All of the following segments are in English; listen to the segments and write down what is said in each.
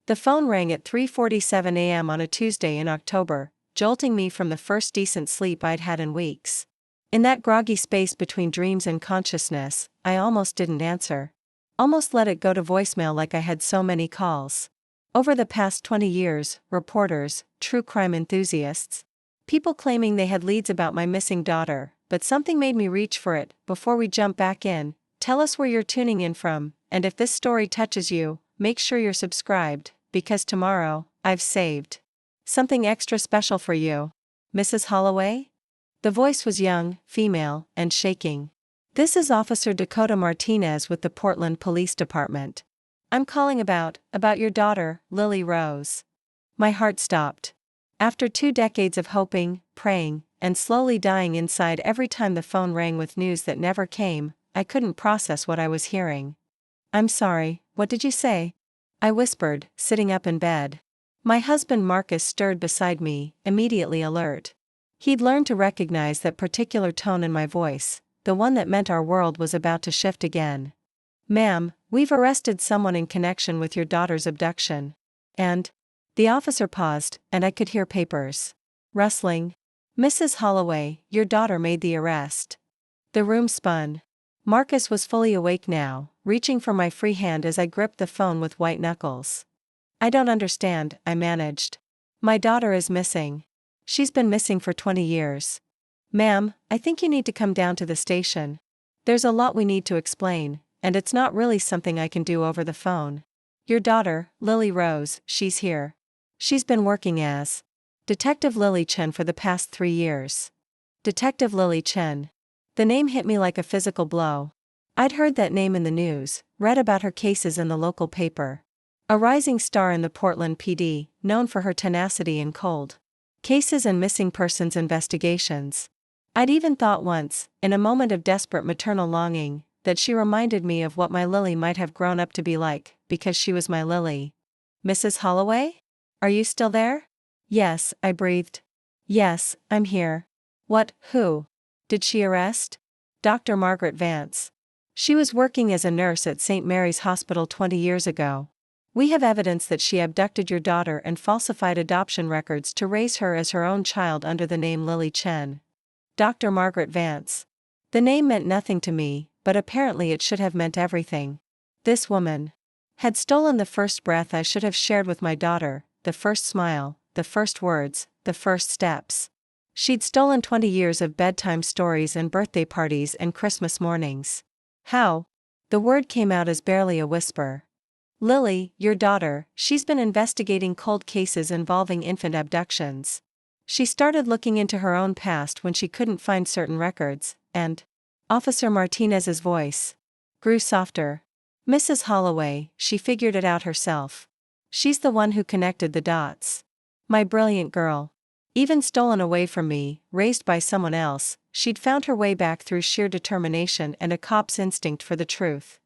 The phone rang at 3:47 a.m. on a Tuesday in October, jolting me from the first decent sleep I'd had in weeks. In that groggy space between dreams and consciousness, I almost didn't answer. Almost let it go to voicemail like I had so many calls. Over the past 20 years, reporters, true crime enthusiasts, people claiming they had leads about my missing daughter, but something made me reach for it. Before we jump back in, tell us where you're tuning in from, and if this story touches you, make sure you're subscribed, because tomorrow, I've saved something extra special for you. Mrs. Holloway? The voice was young, female, and shaking. This is Officer Dakota Martinez with the Portland Police Department. I'm calling about your daughter, Lily Rose. My heart stopped. After 2 decades of hoping, praying, and slowly dying inside every time the phone rang with news that never came, I couldn't process what I was hearing. I'm sorry, what did you say? I whispered, sitting up in bed. My husband Marcus stirred beside me, immediately alert. He'd learned to recognize that particular tone in my voice, the one that meant our world was about to shift again. Ma'am, we've arrested someone in connection with your daughter's abduction. And? The officer paused, and I could hear papers rustling. Mrs. Holloway, your daughter made the arrest. The room spun. Marcus was fully awake now, reaching for my free hand as I gripped the phone with white knuckles. I don't understand, I managed. My daughter is missing. She's been missing for 20 years. Ma'am, I think you need to come down to the station. There's a lot we need to explain, and it's not really something I can do over the phone. Your daughter, Lily Rose, she's here. She's been working as Detective Lily Chen for the past 3 years. Detective Lily Chen. The name hit me like a physical blow. I'd heard that name in the news, read about her cases in the local paper. A rising star in the Portland PD, known for her tenacity in cold cases and missing persons investigations. I'd even thought once, in a moment of desperate maternal longing, that she reminded me of what my Lily might have grown up to be like, because she was my Lily. Mrs. Holloway? Are you still there? Yes, I breathed. Yes, I'm here. What, who? Did she arrest? Dr. Margaret Vance. She was working as a nurse at St. Mary's Hospital 20 years ago. We have evidence that she abducted your daughter and falsified adoption records to raise her as her own child under the name Lily Chen. Dr. Margaret Vance. The name meant nothing to me, but apparently it should have meant everything. This woman had stolen the first breath I should have shared with my daughter, the first smile, the first words, the first steps. She'd stolen 20 years of bedtime stories and birthday parties and Christmas mornings. How? The word came out as barely a whisper. Lily, your daughter, she's been investigating cold cases involving infant abductions. She started looking into her own past when she couldn't find certain records, and Officer Martinez's voice grew softer. Mrs. Holloway, she figured it out herself. She's the one who connected the dots. My brilliant girl. Even stolen away from me, raised by someone else, she'd found her way back through sheer determination and a cop's instinct for the truth.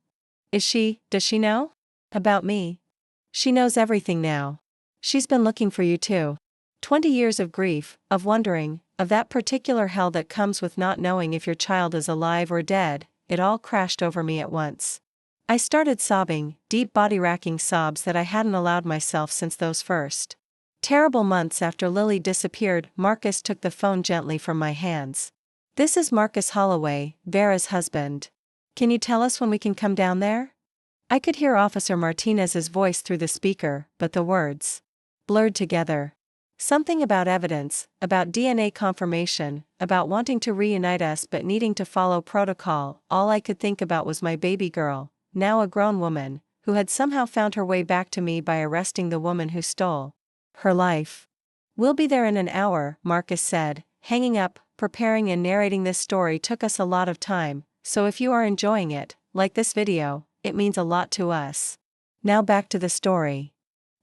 Does she know? About me? She knows everything now. She's been looking for you too. 20 years of grief, of wondering, of that particular hell that comes with not knowing if your child is alive or dead, it all crashed over me at once. I started sobbing, deep body-racking sobs that I hadn't allowed myself since those first terrible months after Lily disappeared. Marcus took the phone gently from my hands. This is Marcus Holloway, Vera's husband. Can you tell us when we can come down there? I could hear Officer Martinez's voice through the speaker, but the words blurred together. Something about evidence, about DNA confirmation, about wanting to reunite us but needing to follow protocol. All I could think about was my baby girl, now a grown woman, who had somehow found her way back to me by arresting the woman who stole her life. We'll be there in an hour, Marcus said, hanging up. Preparing and narrating this story took us a lot of time, so if you are enjoying it, like this video, it means a lot to us. Now back to the story.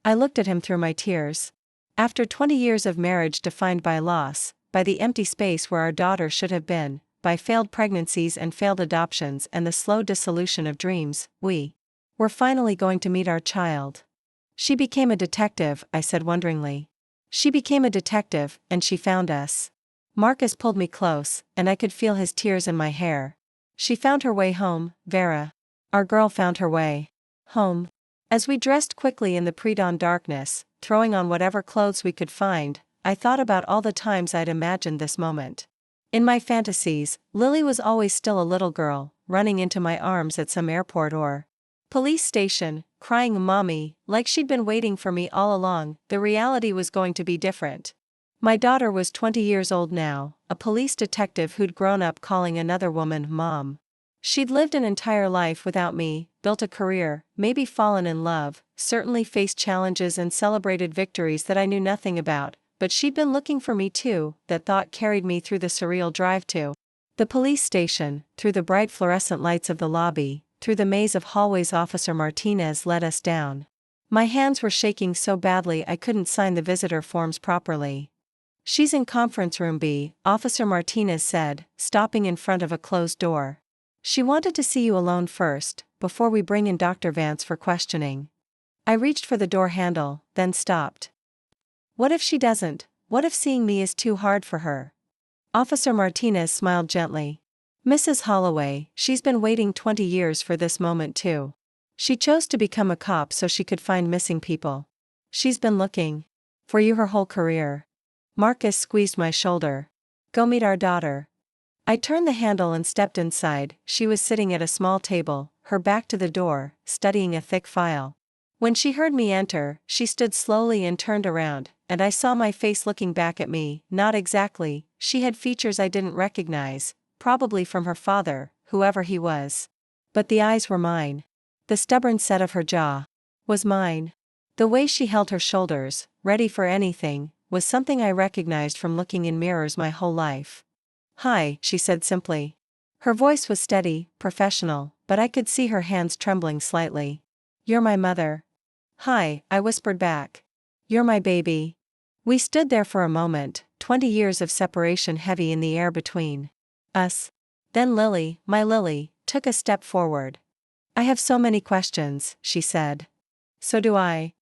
I looked at him through my tears. After 20 years of marriage defined by loss, by the empty space where our daughter should have been, by failed pregnancies and failed adoptions and the slow dissolution of dreams, we were finally going to meet our child. She became a detective, I said wonderingly. She became a detective, and she found us. Marcus pulled me close, and I could feel his tears in my hair. She found her way home, Vera. Our girl found her way home. As we dressed quickly in the pre-dawn darkness, throwing on whatever clothes we could find, I thought about all the times I'd imagined this moment. In my fantasies, Lily was always still a little girl, running into my arms at some airport or police station, crying "Mommy," like she'd been waiting for me all along. The reality was going to be different. My daughter was 20 years old now, a police detective who'd grown up calling another woman Mom. She'd lived an entire life without me, built a career, maybe fallen in love, certainly faced challenges and celebrated victories that I knew nothing about, but she'd been looking for me too. That thought carried me through the surreal drive to the police station, through the bright fluorescent lights of the lobby, through the maze of hallways Officer Martinez led us down. My hands were shaking so badly I couldn't sign the visitor forms properly. "She's in conference room B," Officer Martinez said, stopping in front of a closed door. "She wanted to see you alone first, before we bring in Dr. Vance for questioning." I reached for the door handle, then stopped. What if she doesn't? What if seeing me is too hard for her? Officer Martinez smiled gently. "Mrs. Holloway, she's been waiting 20 years for this moment too. She chose to become a cop so she could find missing people. She's been looking for you her whole career." Marcus squeezed my shoulder. "Go meet our daughter." I turned the handle and stepped inside. She was sitting at a small table, her back to the door, studying a thick file. When she heard me enter, she stood slowly and turned around, and I saw my face looking back at me. Not exactly, she had features I didn't recognize, probably from her father, whoever he was. But the eyes were mine. The stubborn set of her jaw was mine. The way she held her shoulders, ready for anything, was something I recognized from looking in mirrors my whole life. "Hi," she said simply. Her voice was steady, professional, but I could see her hands trembling slightly. "You're my mother." "Hi," I whispered back. "You're my baby." We stood there for a moment, 20 years of separation heavy in the air between us. Then Lily, my Lily, took a step forward. "I have so many questions," she said. "So do I."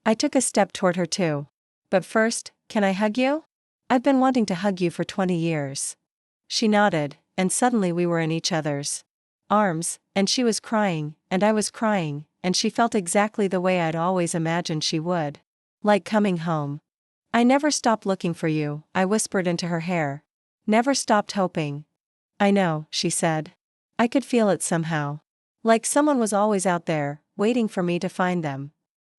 I took a step toward her too. "But first, can I hug you? I've been wanting to hug you for 20 years. She nodded, and suddenly we were in each other's arms, and she was crying, and I was crying, and she felt exactly the way I'd always imagined she would. Like coming home. "I never stopped looking for you," I whispered into her hair. "Never stopped hoping." "I know," she said. I could feel it somehow. Like someone was always out there, waiting for me to find them.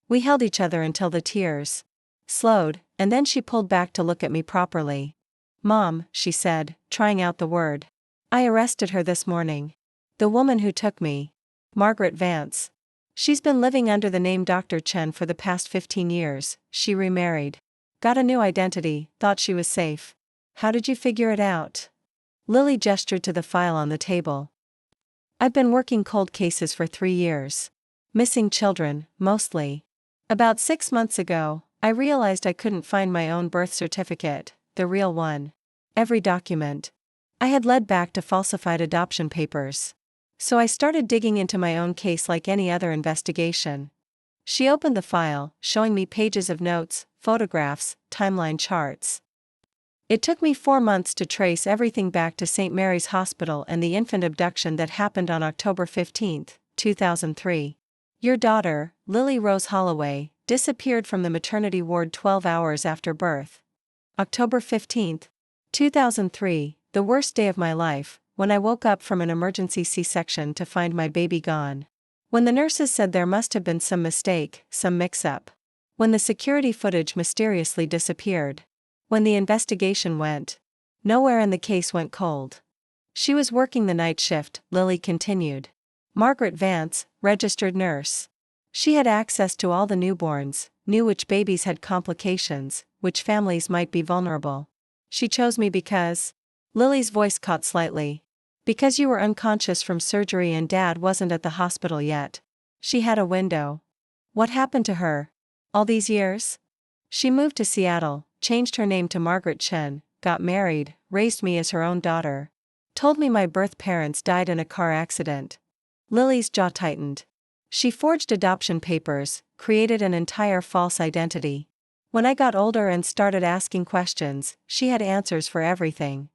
We held each other until the tears slowed, and then she pulled back to look at me properly. "Mom," she said, trying out the word. "I arrested her this morning. The woman who took me. Margaret Vance. She's been living under the name Dr. Chen for the past 15 years, she remarried. Got a new identity, thought she was safe." "How did you figure it out?" Lily gestured to the file on the table. "I've been working cold cases for 3 years. Missing children, mostly. About 6 months ago, I realized I couldn't find my own birth certificate, the real one. Every document I had led back to falsified adoption papers. So I started digging into my own case like any other investigation." She opened the file, showing me pages of notes, photographs, timeline charts. "It took me 4 months to trace everything back to St. Mary's Hospital and the infant abduction that happened on October 15, 2003. Your daughter, Lily Rose Holloway, disappeared from the maternity ward 12 hours after birth. October 15, 2003, the worst day of my life, when I woke up from an emergency C-section to find my baby gone. When the nurses said there must have been some mistake, some mix-up. When the security footage mysteriously disappeared. When the investigation went nowhere and the case went cold." She was working the night shift, Lily continued. Margaret Vance, registered nurse. She had access to all the newborns, knew which babies had complications, which families might be vulnerable. "She chose me because..." Lily's voice caught slightly. "Because you were unconscious from surgery and Dad wasn't at the hospital yet. She had a window." "What happened to her? All these years?" "She moved to Seattle, changed her name to Margaret Chen, got married, raised me as her own daughter. Told me my birth parents died in a car accident." Lily's jaw tightened. "She forged adoption papers, created an entire false identity. When I got older and started asking questions, she had answers for everything.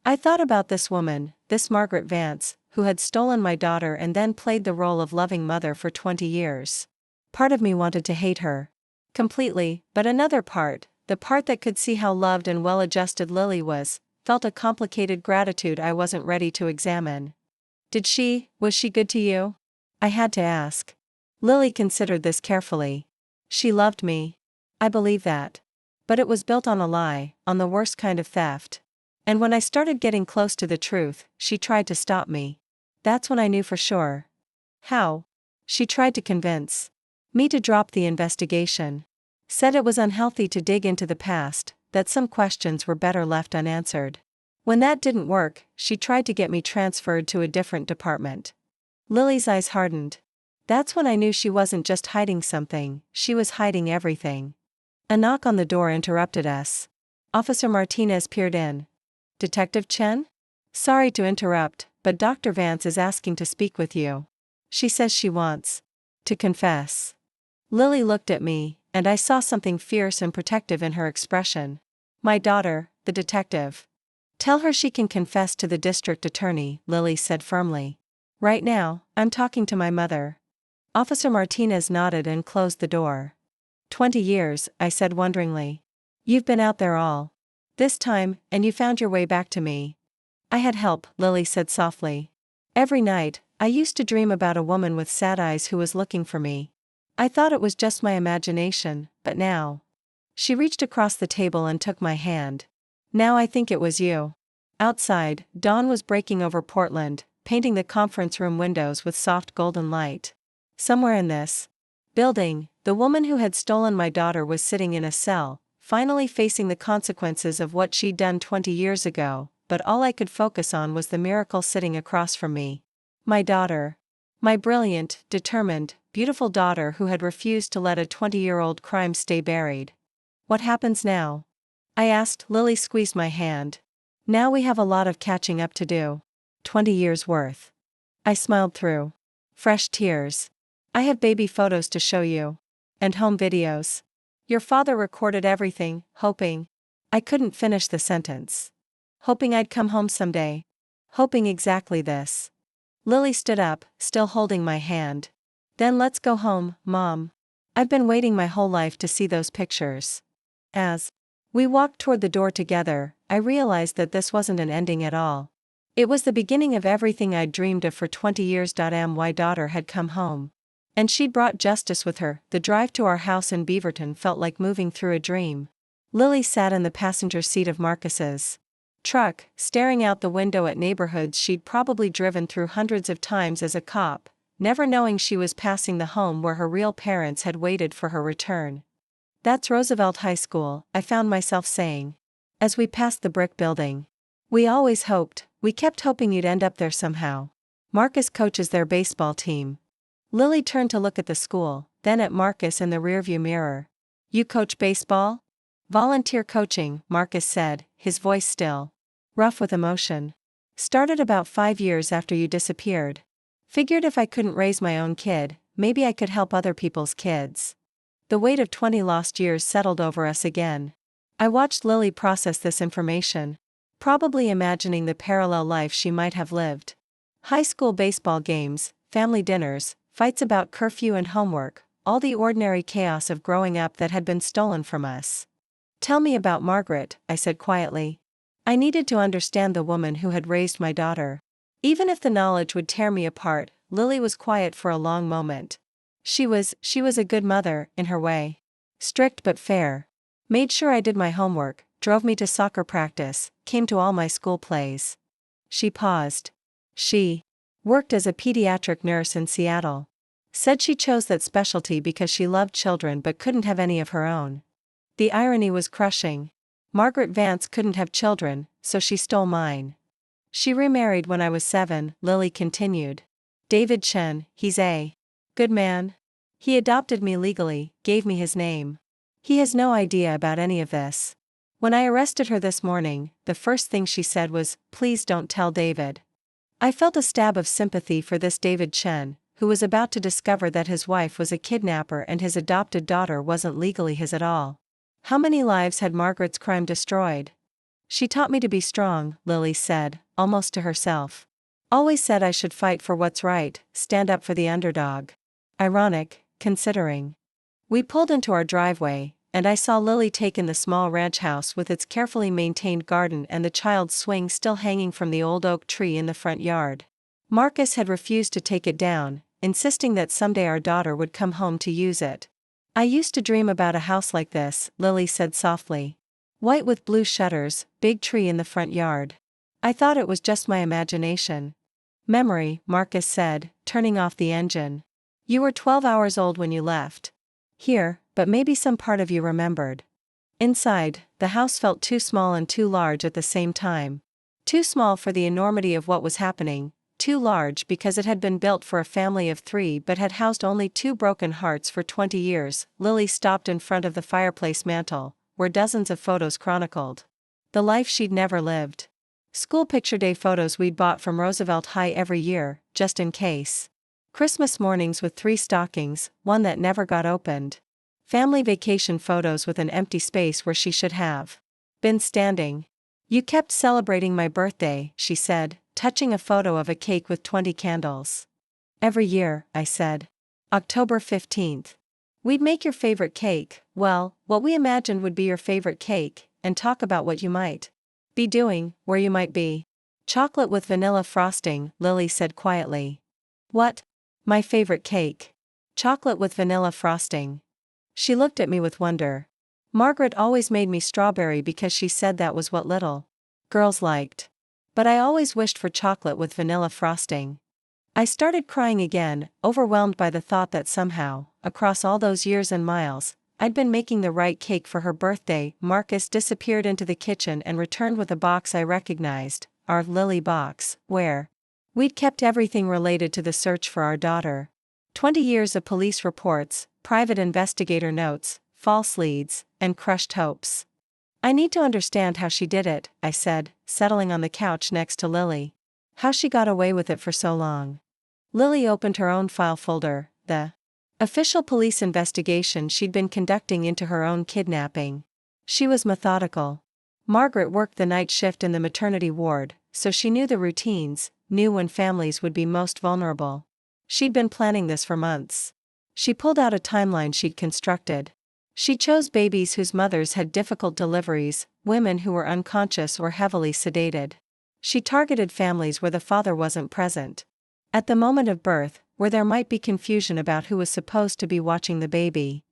I thought about this woman, this Margaret Vance, who had stolen my daughter and then played the role of loving mother for 20 years. Part of me wanted to hate her completely, but another part, the part that could see how loved and well-adjusted Lily was, felt a complicated gratitude I wasn't ready to examine. Was she good to you? I had to ask. Lily considered this carefully. She loved me. I believe that. But it was built on a lie, on the worst kind of theft. And when I started getting close to the truth, she tried to stop me. That's when I knew for sure. How? She tried to convince me to drop the investigation. Said it was unhealthy to dig into the past, that some questions were better left unanswered. When that didn't work, she tried to get me transferred to a different department. Lily's eyes hardened. That's when I knew she wasn't just hiding something, she was hiding everything. A knock on the door interrupted us. Officer Martinez peered in. Detective Chen? Sorry to interrupt, but Dr. Vance is asking to speak with you. She says she wants to confess. Lily looked at me, and I saw something fierce and protective in her expression. My daughter, the detective. Tell her she can confess to the district attorney, Lily said firmly. Right now, I'm talking to my mother. Officer Martinez nodded and closed the door. 20 years, I said wonderingly. You've been out there all this time, and you found your way back to me. I had help, Lily said softly. Every night, I used to dream about a woman with sad eyes who was looking for me. I thought it was just my imagination, but now. She reached across the table and took my hand. Now I think it was you. Outside, dawn was breaking over Portland, painting the conference room windows with soft golden light. Somewhere in this building, the woman who had stolen my daughter was sitting in a cell, finally facing the consequences of what she'd done 20 years ago, but all I could focus on was the miracle sitting across from me. My daughter. My brilliant, determined, beautiful daughter who had refused to let a 20-year-old crime stay buried. What happens now? I asked. Lily squeezed my hand. Now we have a lot of catching up to do. 20 years worth. I smiled through fresh tears. I have baby photos to show you. And home videos. Your father recorded everything, hoping. I couldn't finish the sentence. Hoping I'd come home someday. Hoping exactly this. Lily stood up, still holding my hand. Then let's go home, Mom. I've been waiting my whole life to see those pictures. As we walked toward the door together, I realized that this wasn't an ending at all. It was the beginning of everything I'd dreamed of for 20 years. My daughter had come home. And she'd brought justice with her. The drive to our house in Beaverton felt like moving through a dream. Lily sat in the passenger seat of Marcus's truck, staring out the window at neighborhoods she'd probably driven through hundreds of times as a cop, never knowing she was passing the home where her real parents had waited for her return. That's Roosevelt High School, I found myself saying. As we passed the brick building. We kept hoping you'd end up there somehow. Marcus coaches their baseball team. Lily turned to look at the school, then at Marcus in the rearview mirror. You coach baseball? Volunteer coaching, Marcus said, his voice still rough with emotion. Started about 5 years after you disappeared. Figured if I couldn't raise my own kid, maybe I could help other people's kids. The weight of 20 lost years settled over us again. I watched Lily process this information, probably imagining the parallel life she might have lived. High school baseball games, family dinners, fights about curfew and homework, all the ordinary chaos of growing up that had been stolen from us. Tell me about Margaret, I said quietly. I needed to understand the woman who had raised my daughter. Even if the knowledge would tear me apart. Lily was quiet for a long moment. She was a good mother, in her way. Strict but fair. Made sure I did my homework, drove me to soccer practice, came to all my school plays. She paused. She worked as a pediatric nurse in Seattle. Said she chose that specialty because she loved children but couldn't have any of her own. The irony was crushing. Margaret Vance couldn't have children, so she stole mine. She remarried when I was 7, Lily continued. David Chen, he's a good man. He adopted me legally, gave me his name. He has no idea about any of this. When I arrested her this morning, the first thing she said was, "Please don't tell David." I felt a stab of sympathy for this David Chen, who was about to discover that his wife was a kidnapper and his adopted daughter wasn't legally his at all. How many lives had Margaret's crime destroyed? She taught me to be strong, Lily said, almost to herself. Always said I should fight for what's right, stand up for the underdog. Ironic, considering. We pulled into our driveway, and I saw Lily take in the small ranch house with its carefully maintained garden and the child's swing still hanging from the old oak tree in the front yard. Marcus had refused to take it down, insisting that someday our daughter would come home to use it. I used to dream about a house like this, Lily said softly. White with blue shutters, big tree in the front yard. I thought it was just my imagination. Memory, Marcus said, turning off the engine. You were 12 hours old when you left. Here, but maybe some part of you remembered. Inside, the house felt too small and too large at the same time. Too small for the enormity of what was happening, too large because it had been built for a family of 3 but had housed only 2 broken hearts for 20 years. Lily stopped in front of the fireplace mantel, where dozens of photos chronicled the life she'd never lived. School picture day photos we'd bought from Roosevelt High every year, just in case. Christmas mornings with 3 stockings, one that never got opened. Family vacation photos with an empty space where she should have been standing. You kept celebrating my birthday, she said, touching a photo of a cake with 20 candles. Every year, I said. October 15th. We'd make your favorite cake, well, what we imagined would be your favorite cake, and talk about what you might be doing, where you might be. Chocolate with vanilla frosting, Lily said quietly. What? My favorite cake. Chocolate with vanilla frosting. She looked at me with wonder. Margaret always made me strawberry because she said that was what little girls liked. But I always wished for chocolate with vanilla frosting. I started crying again, overwhelmed by the thought that somehow, across all those years and miles, I'd been making the right cake for her birthday. Marcus disappeared into the kitchen and returned with a box I recognized, our Lily box, where we'd kept everything related to the search for our daughter. 20 years of police reports, private investigator notes, false leads, and crushed hopes. I need to understand how she did it, I said, settling on the couch next to Lily. How she got away with it for so long. Lily opened her own file folder, the official police investigation she'd been conducting into her own kidnapping. She was methodical. Margaret worked the night shift in the maternity ward, so she knew the routines, knew when families would be most vulnerable. She'd been planning this for months. She pulled out a timeline she'd constructed. She chose babies whose mothers had difficult deliveries, women who were unconscious or heavily sedated. She targeted families where the father wasn't present. At the moment of birth, where there might be confusion about who was supposed to be watching the baby.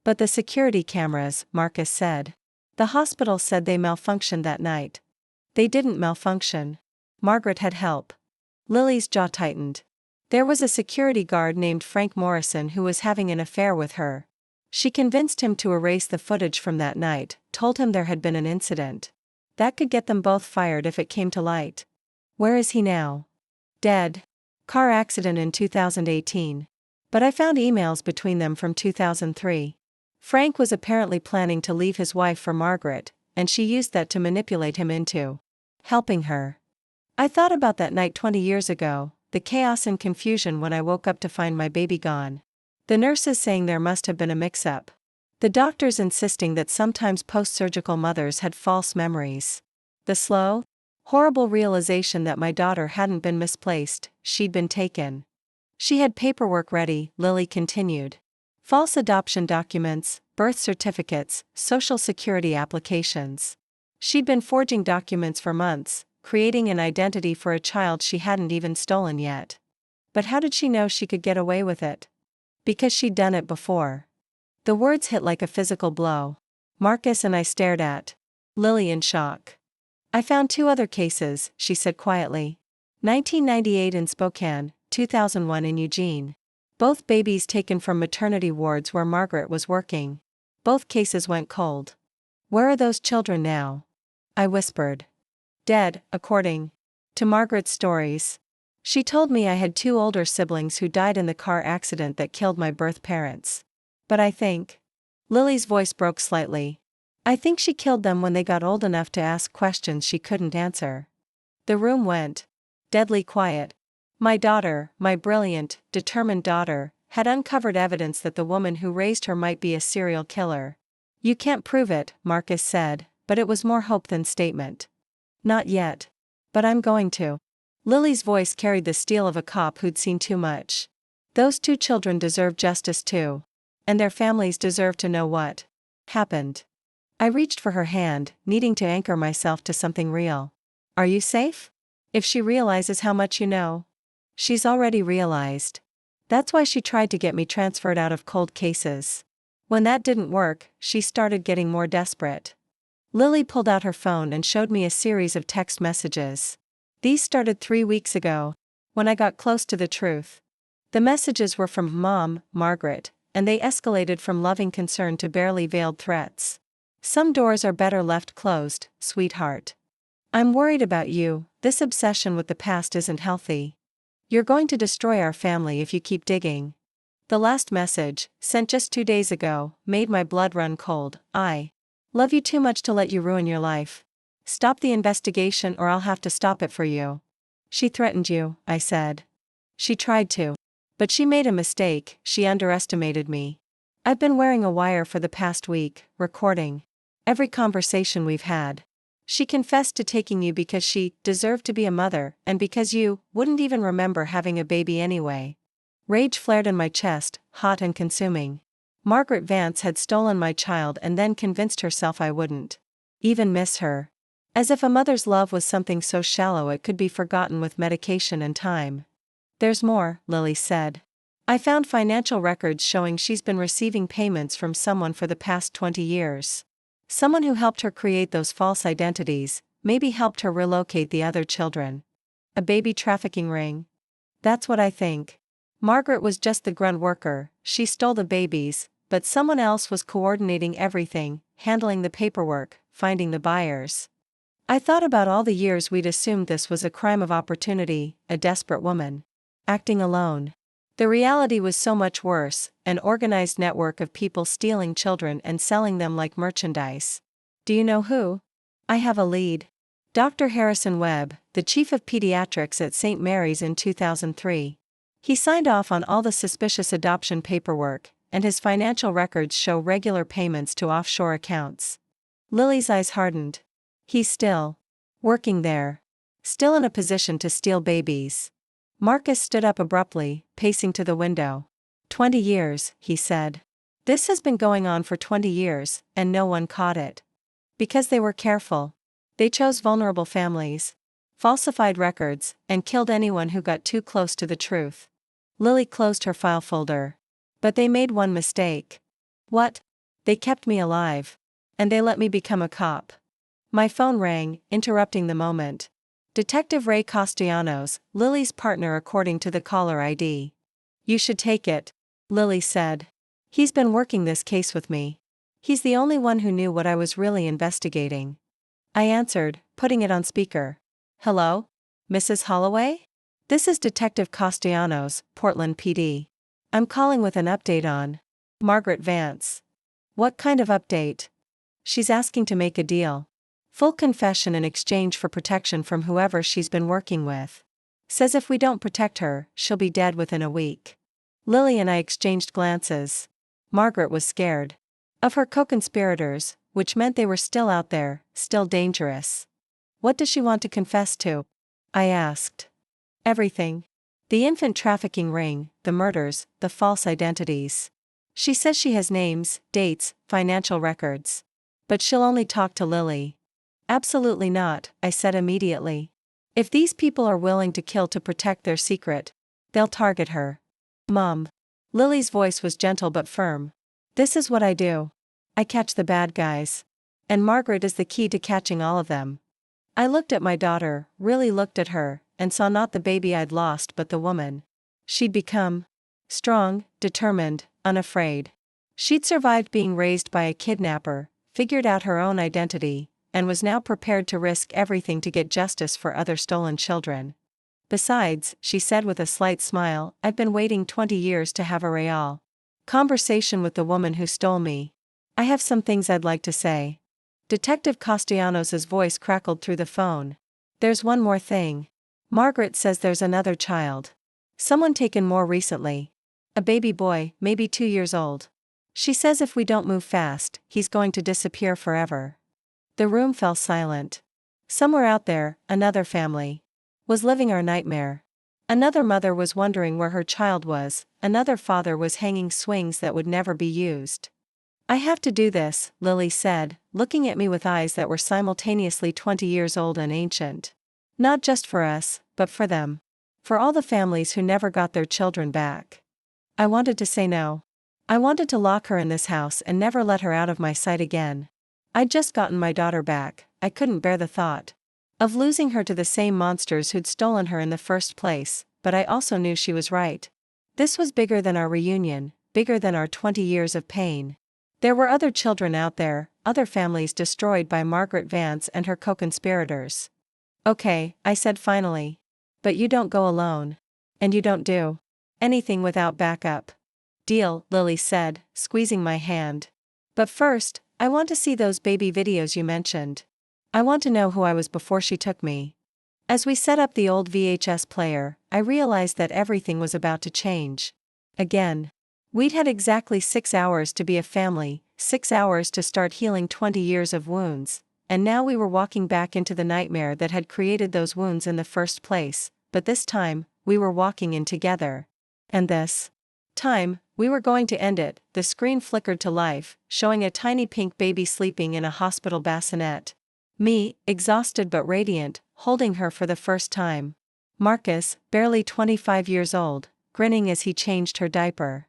But the security cameras, Marcus said. The hospital said they malfunctioned that night. They didn't malfunction. Margaret had help. Lily's jaw tightened. There was a security guard named Frank Morrison who was having an affair with her. She convinced him to erase the footage from that night, told him there had been an incident. That could get them both fired if it came to light. Where is he now? Dead. Car accident in 2018. But I found emails between them from 2003. Frank was apparently planning to leave his wife for Margaret, and she used that to manipulate him into helping her. I thought about that night 20 years ago, the chaos and confusion when I woke up to find my baby gone. The nurses saying there must have been a mix-up. The doctors insisting that sometimes post-surgical mothers had false memories. The slow, horrible realization that my daughter hadn't been misplaced, she'd been taken. She had paperwork ready, Lily continued. False adoption documents, birth certificates, social security applications. She'd been forging documents for months, creating an identity for a child she hadn't even stolen yet. But how did she know she could get away with it? Because she'd done it before. The words hit like a physical blow. Marcus and I stared at Lily in shock. I found 2 other cases, she said quietly. 1998 in Spokane, 2001 in Eugene. Both babies taken from maternity wards where Margaret was working. Both cases went cold. Where are those children now? I whispered. Dead, according to Margaret's stories. She told me I had 2 older siblings who died in the car accident that killed my birth parents. But I think. Lily's voice broke slightly. I think she killed them when they got old enough to ask questions she couldn't answer. The room went deadly quiet. My daughter, my brilliant, determined daughter, had uncovered evidence that the woman who raised her might be a serial killer. You can't prove it, Marcus said, but it was more hope than statement. Not yet. But I'm going to. Lily's voice carried the steel of a cop who'd seen too much. Those two children deserve justice too. And their families deserve to know what happened. I reached for her hand, needing to anchor myself to something real. Are you safe? If she realizes how much you know. She's already realized. That's why she tried to get me transferred out of cold cases. When that didn't work, she started getting more desperate. Lily pulled out her phone and showed me a series of text messages. These started 3 weeks ago, when I got close to the truth. The messages were from Mom, Margaret, and they escalated from loving concern to barely veiled threats. Some doors are better left closed, sweetheart. I'm worried about you, this obsession with the past isn't healthy. You're going to destroy our family if you keep digging. The last message, sent just 2 days ago, made my blood run cold. I love you too much to let you ruin your life. Stop the investigation or I'll have to stop it for you. She threatened you, I said. She tried to. But she made a mistake, she underestimated me. I've been wearing a wire for the past week, recording every conversation we've had. She confessed to taking you because she deserved to be a mother and because you wouldn't even remember having a baby anyway. Rage flared in my chest, hot and consuming. Margaret Vance had stolen my child and then convinced herself I wouldn't even miss her. As if a mother's love was something so shallow it could be forgotten with medication and time. There's more, Lily said. I found financial records showing she's been receiving payments from someone for the past 20 years. Someone who helped her create those false identities, maybe helped her relocate the other children. A baby trafficking ring? That's what I think. Margaret was just the grunt worker, she stole the babies, but someone else was coordinating everything, handling the paperwork, finding the buyers. I thought about all the years we'd assumed this was a crime of opportunity, a desperate woman acting alone. The reality was so much worse, an organized network of people stealing children and selling them like merchandise. Do you know who? I have a lead. Dr. Harrison Webb, the chief of pediatrics at St. Mary's in 2003. He signed off on all the suspicious adoption paperwork, and his financial records show regular payments to offshore accounts. Lily's eyes hardened. He's still working there. Still in a position to steal babies. Marcus stood up abruptly, pacing to the window. 20 years, he said. This has been going on for 20 years, and no one caught it. Because they were careful. They chose vulnerable families, falsified records, and killed anyone who got too close to the truth. Lily closed her file folder. But they made one mistake. What? They kept me alive. And they let me become a cop. My phone rang, interrupting the moment. Detective Ray Castellanos, Lily's partner according to the caller ID. You should take it, Lily said. He's been working this case with me. He's the only one who knew what I was really investigating. I answered, putting it on speaker. Hello? Mrs. Holloway? This is Detective Castellanos, Portland PD. I'm calling with an update on Margaret Vance. What kind of update? She's asking to make a deal. Full confession in exchange for protection from whoever she's been working with. Says if we don't protect her, she'll be dead within a week. Lily and I exchanged glances. Margaret was scared. Of her co-conspirators, which meant they were still out there, still dangerous. What does she want to confess to? I asked. Everything. The infant trafficking ring, the murders, the false identities. She says she has names, dates, financial records. But she'll only talk to Lily. Absolutely not, I said immediately. If these people are willing to kill to protect their secret, they'll target her. Mom. Lily's voice was gentle but firm. This is what I do. I catch the bad guys. And Margaret is the key to catching all of them. I looked at my daughter, really looked at her, and saw not the baby I'd lost but the woman. She'd become strong, determined, unafraid. She'd survived being raised by a kidnapper, figured out her own identity, and was now prepared to risk everything to get justice for other stolen children. Besides, she said with a slight smile, I've been waiting 20 years to have a real conversation with the woman who stole me. I have some things I'd like to say. Detective Castellanos' voice crackled through the phone. There's one more thing. Margaret says there's another child. Someone taken more recently. A baby boy, maybe 2 years old. She says if we don't move fast, he's going to disappear forever. The room fell silent. Somewhere out there, another family was living our nightmare. Another mother was wondering where her child was, another father was hanging swings that would never be used. I have to do this, Lily said, looking at me with eyes that were simultaneously 20 years old and ancient. Not just for us, but for them. For all the families who never got their children back. I wanted to say no. I wanted to lock her in this house and never let her out of my sight again. I'd just gotten my daughter back, I couldn't bear the thought of losing her to the same monsters who'd stolen her in the first place, but I also knew she was right. This was bigger than our reunion, bigger than our 20 years of pain. There were other children out there, other families destroyed by Margaret Vance and her co-conspirators. Okay, I said finally. But you don't go alone. And you don't do anything without backup. Deal, Lily said, squeezing my hand. But first, I want to see those baby videos you mentioned. I want to know who I was before she took me. As we set up the old VHS player, I realized that everything was about to change. Again. We'd had exactly 6 hours to be a family, 6 hours to start healing 20 years of wounds, and now we were walking back into the nightmare that had created those wounds in the first place, but this time, we were walking in together. And this time, we were going to end it. The screen flickered to life, showing a tiny pink baby sleeping in a hospital bassinet. Me, exhausted but radiant, holding her for the first time. Marcus, barely 25 years old, grinning as he changed her diaper.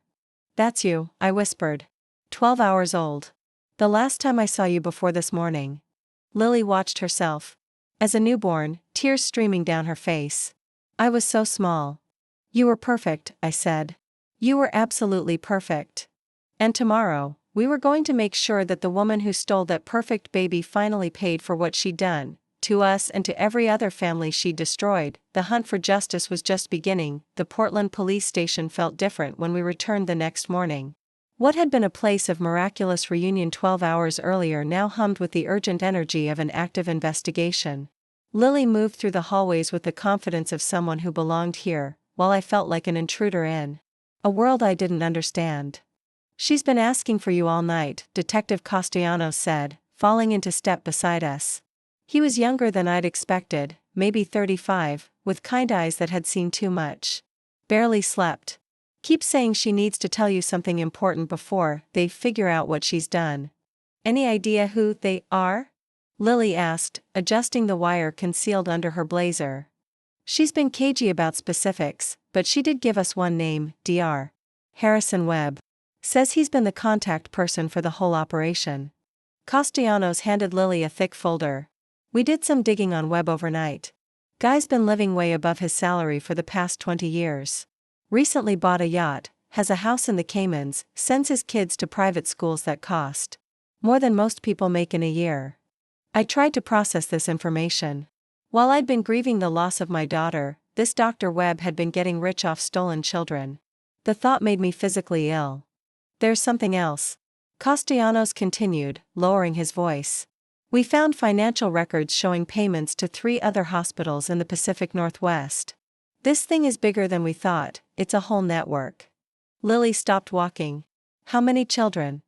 That's you, I whispered. 12 hours old. The last time I saw you before this morning. Lily watched herself. As a newborn, tears streaming down her face. I was so small. You were perfect, I said. You were absolutely perfect. And tomorrow, we were going to make sure that the woman who stole that perfect baby finally paid for what she'd done, to us and to every other family she'd destroyed. The hunt for justice was just beginning. The Portland police station felt different when we returned the next morning. What had been a place of miraculous reunion 12 hours earlier now hummed with the urgent energy of an active investigation. Lily moved through the hallways with the confidence of someone who belonged here, while I felt like an intruder in a world I didn't understand. She's been asking for you all night, Detective Castellanos said, falling into step beside us. He was younger than I'd expected, maybe 35, with kind eyes that had seen too much. Barely slept. Keeps saying she needs to tell you something important before they figure out what she's done. Any idea who they are? Lily asked, adjusting the wire concealed under her blazer. She's been cagey about specifics, but she did give us one name, Dr. Harrison Webb. Says he's been the contact person for the whole operation. Castellanos handed Lily a thick folder. We did some digging on Webb overnight. Guy's been living way above his salary for the past 20 years. Recently bought a yacht, has a house in the Caymans, sends his kids to private schools that cost more than most people make in a year. I tried to process this information. While I'd been grieving the loss of my daughter, this Dr. Webb had been getting rich off stolen children. The thought made me physically ill. There's something else. Castellanos continued, lowering his voice. We found financial records showing payments to 3 other hospitals in the Pacific Northwest. This thing is bigger than we thought, it's a whole network. Lily stopped walking. How many children?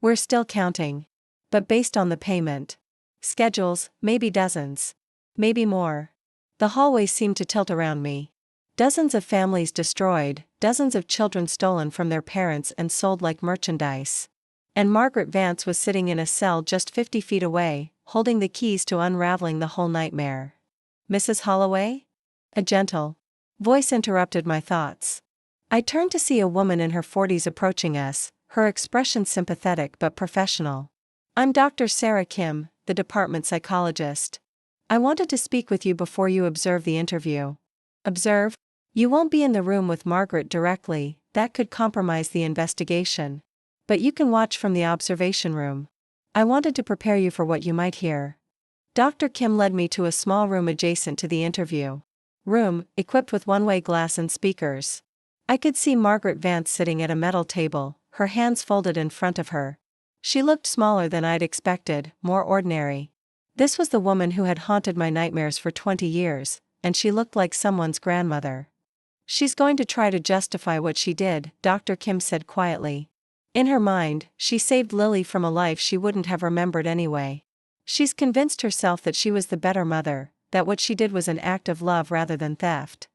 We're still counting. But based on the payment schedules, maybe dozens. Maybe more. The hallway seemed to tilt around me. Dozens of families destroyed, dozens of children stolen from their parents and sold like merchandise. And Margaret Vance was sitting in a cell just 50 feet away, holding the keys to unraveling the whole nightmare. Mrs. Holloway? A gentle voice interrupted my thoughts. I turned to see a woman in her 40s approaching us, her expression sympathetic but professional. I'm Dr. Sarah Kim, the department psychologist. I wanted to speak with you before you observe the interview. Observe? You won't be in the room with Margaret directly, that could compromise the investigation. But you can watch from the observation room. I wanted to prepare you for what you might hear. Dr. Kim led me to a small room adjacent to the interview room, equipped with one-way glass and speakers. I could see Margaret Vance sitting at a metal table, her hands folded in front of her. She looked smaller than I'd expected, more ordinary. This was the woman who had haunted my nightmares for 20 years, and she looked like someone's grandmother. She's going to try to justify what she did, Dr. Kim said quietly. In her mind, she saved Lily from a life she wouldn't have remembered anyway. She's convinced herself that she was the better mother, that what she did was an act of love rather than theft.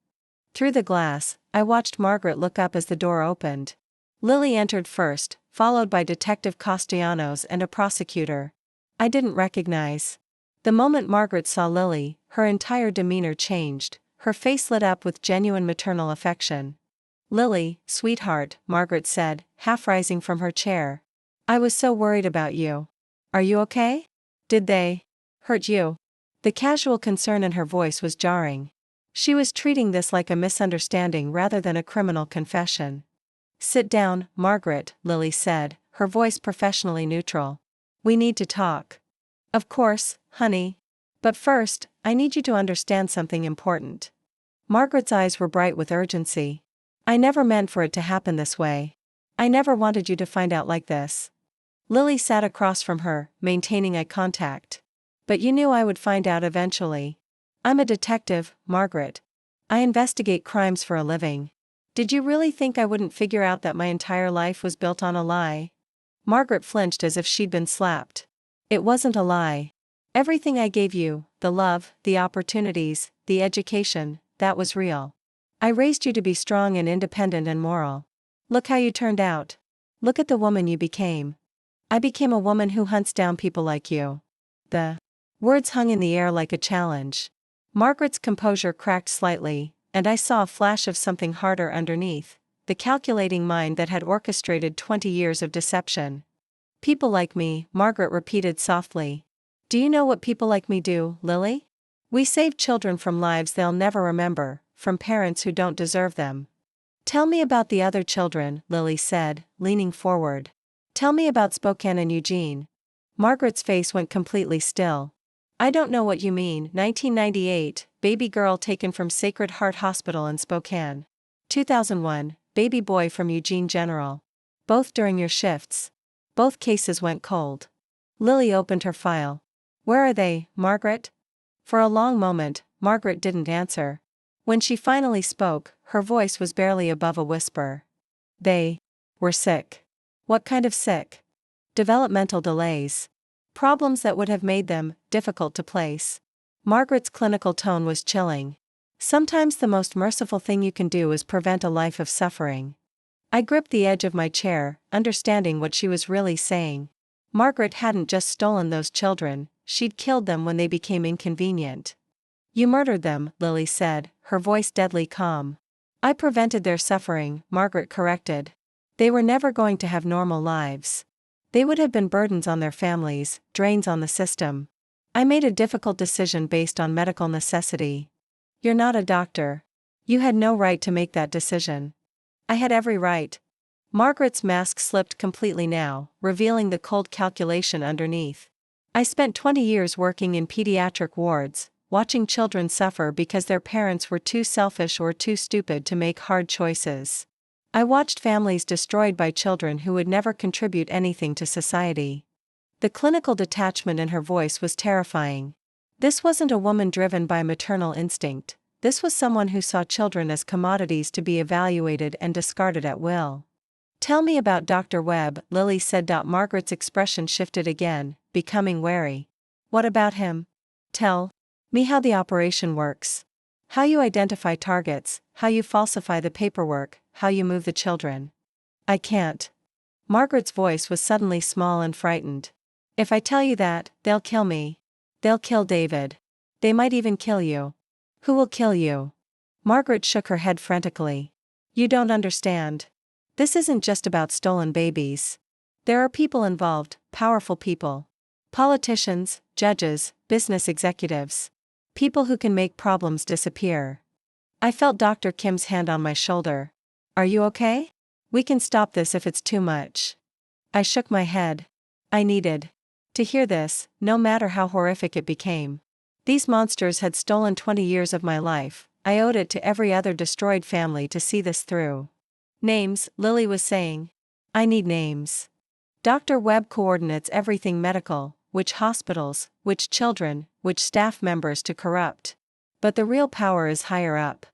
Through the glass, I watched Margaret look up as the door opened. Lily entered first, followed by Detective Castellanos and a prosecutor I didn't recognize. The moment Margaret saw Lily, her entire demeanor changed, her face lit up with genuine maternal affection. "Lily, sweetheart," Margaret said, half rising from her chair. "I was so worried about you. Are you okay? Did they hurt you?" The casual concern in her voice was jarring. She was treating this like a misunderstanding rather than a criminal confession. "Sit down, Margaret," Lily said, her voice professionally neutral. "We need to talk." "Of course, honey. But first, I need you to understand something important." Margaret's eyes were bright with urgency. "I never meant for it to happen this way. I never wanted you to find out like this." Lily sat across from her, maintaining eye contact. "But you knew I would find out eventually. I'm a detective, Margaret. I investigate crimes for a living. Did you really think I wouldn't figure out that my entire life was built on a lie?" Margaret flinched as if she'd been slapped. "It wasn't a lie. Everything I gave you, the love, the opportunities, the education, that was real. I raised you to be strong and independent and moral. Look how you turned out. Look at the woman you became. I became a woman who hunts down people like you." The words hung in the air like a challenge. Margaret's composure cracked slightly, and I saw a flash of something harder underneath, the calculating mind that had orchestrated 20 years of deception. "People like me," Margaret repeated softly. "Do you know what people like me do, Lily? We save children from lives they'll never remember, from parents who don't deserve them." "Tell me about the other children," Lily said, leaning forward. "Tell me about Spokane and Eugene." Margaret's face went completely still. "I don't know what you mean." 1998, baby girl taken from Sacred Heart Hospital in Spokane. 2001, baby boy from Eugene General. Both during your shifts. Both cases went cold. Lily opened her file. "Where are they, Margaret?" For a long moment, Margaret didn't answer. When she finally spoke, her voice was barely above a whisper. "They were sick." "What kind of sick?" "Developmental delays. Problems that would have made them difficult to place." Margaret's clinical tone was chilling. "Sometimes the most merciful thing you can do is prevent a life of suffering." I gripped the edge of my chair, understanding what she was really saying. Margaret hadn't just stolen those children, she'd killed them when they became inconvenient. "You murdered them," Lily said, her voice deadly calm. "I prevented their suffering," Margaret corrected. "They were never going to have normal lives. They would have been burdens on their families, drains on the system. I made a difficult decision based on medical necessity." "You're not a doctor. You had no right to make that decision." "I had every right." Margaret's mask slipped completely now, revealing the cold calculation underneath. "I spent 20 years working in pediatric wards, watching children suffer because their parents were too selfish or too stupid to make hard choices. I watched families destroyed by children who would never contribute anything to society." The clinical detachment in her voice was terrifying. This wasn't a woman driven by maternal instinct. This was someone who saw children as commodities to be evaluated and discarded at will. "Tell me about Dr. Webb," Lily said. Margaret's expression shifted again, becoming wary. "What about him? Tell me how the operation works. How you identify targets, how you falsify the paperwork, how you move the children." "I can't." Margaret's voice was suddenly small and frightened. "If I tell you that, they'll kill me. They'll kill David. They might even kill you." "Who will kill you?" Margaret shook her head frantically. "You don't understand. This isn't just about stolen babies. There are people involved, powerful people. Politicians, judges, business executives. People who can make problems disappear." I felt Dr. Kim's hand on my shoulder. "Are you okay? We can stop this if it's too much." I shook my head. I needed to hear this, no matter how horrific it became. These monsters had stolen 20 years of my life. I owed it to every other destroyed family to see this through. "Names," Lily was saying. "I need names. Dr. Webb coordinates everything medical, which hospitals, which children, which staff members to corrupt. But the real power is higher up."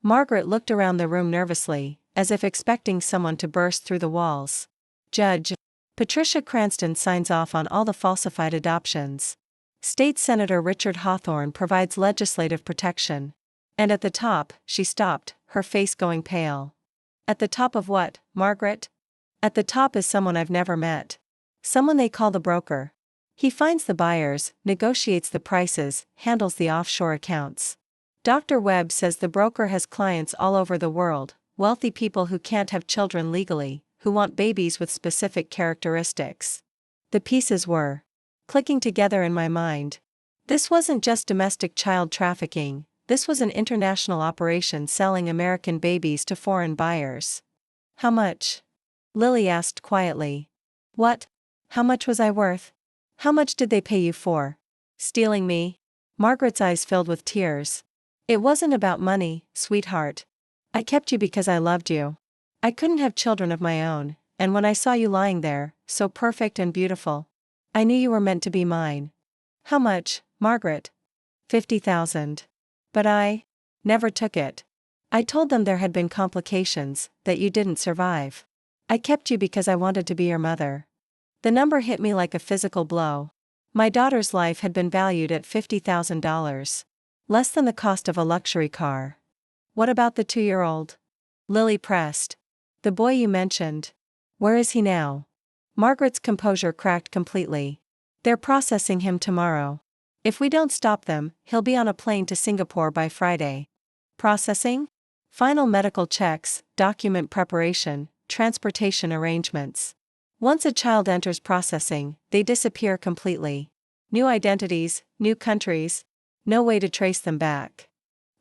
Margaret looked around the room nervously, as if expecting someone to burst through the walls. "Judge Patricia Cranston signs off on all the falsified adoptions. State Senator Richard Hawthorne provides legislative protection. And at the top, she stopped, her face going pale. At the top of what, Margaret? At the top is someone I've never met. Someone they call the broker. He finds the buyers, negotiates the prices, handles the offshore accounts. Dr. Webb says the broker has clients all over the world, wealthy people who can't have children legally, who want babies with specific characteristics. The pieces were clicking together in my mind. This wasn't just domestic child trafficking, this was an international operation selling American babies to foreign buyers. How much? Lily asked quietly. What? How much was I worth? How much did they pay you for stealing me? Margaret's eyes filled with tears. It wasn't about money, sweetheart. I kept you because I loved you. I couldn't have children of my own, and when I saw you lying there, so perfect and beautiful, I knew you were meant to be mine. How much, Margaret? 50,000. But I never took it. I told them there had been complications, that you didn't survive. I kept you because I wanted to be your mother. The number hit me like a physical blow. My daughter's life had been valued at $50,000. Less than the cost of a luxury car. What about the 2-year-old? Lily pressed. The boy you mentioned. Where is he now? Margaret's composure cracked completely. They're processing him tomorrow. If we don't stop them, he'll be on a plane to Singapore by Friday. Processing? Final medical checks, document preparation, transportation arrangements. Once a child enters processing, they disappear completely. New identities, new countries. No way to trace them back.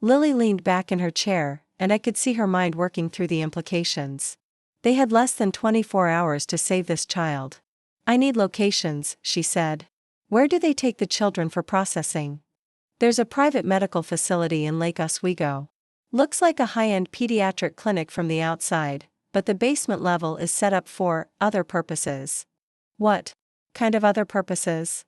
Lily leaned back in her chair, and I could see her mind working through the implications. They had less than 24 hours to save this child. I need locations, she said. Where do they take the children for processing? There's a private medical facility in Lake Oswego. Looks like a high-end pediatric clinic from the outside, but the basement level is set up for other purposes. What kind of other purposes?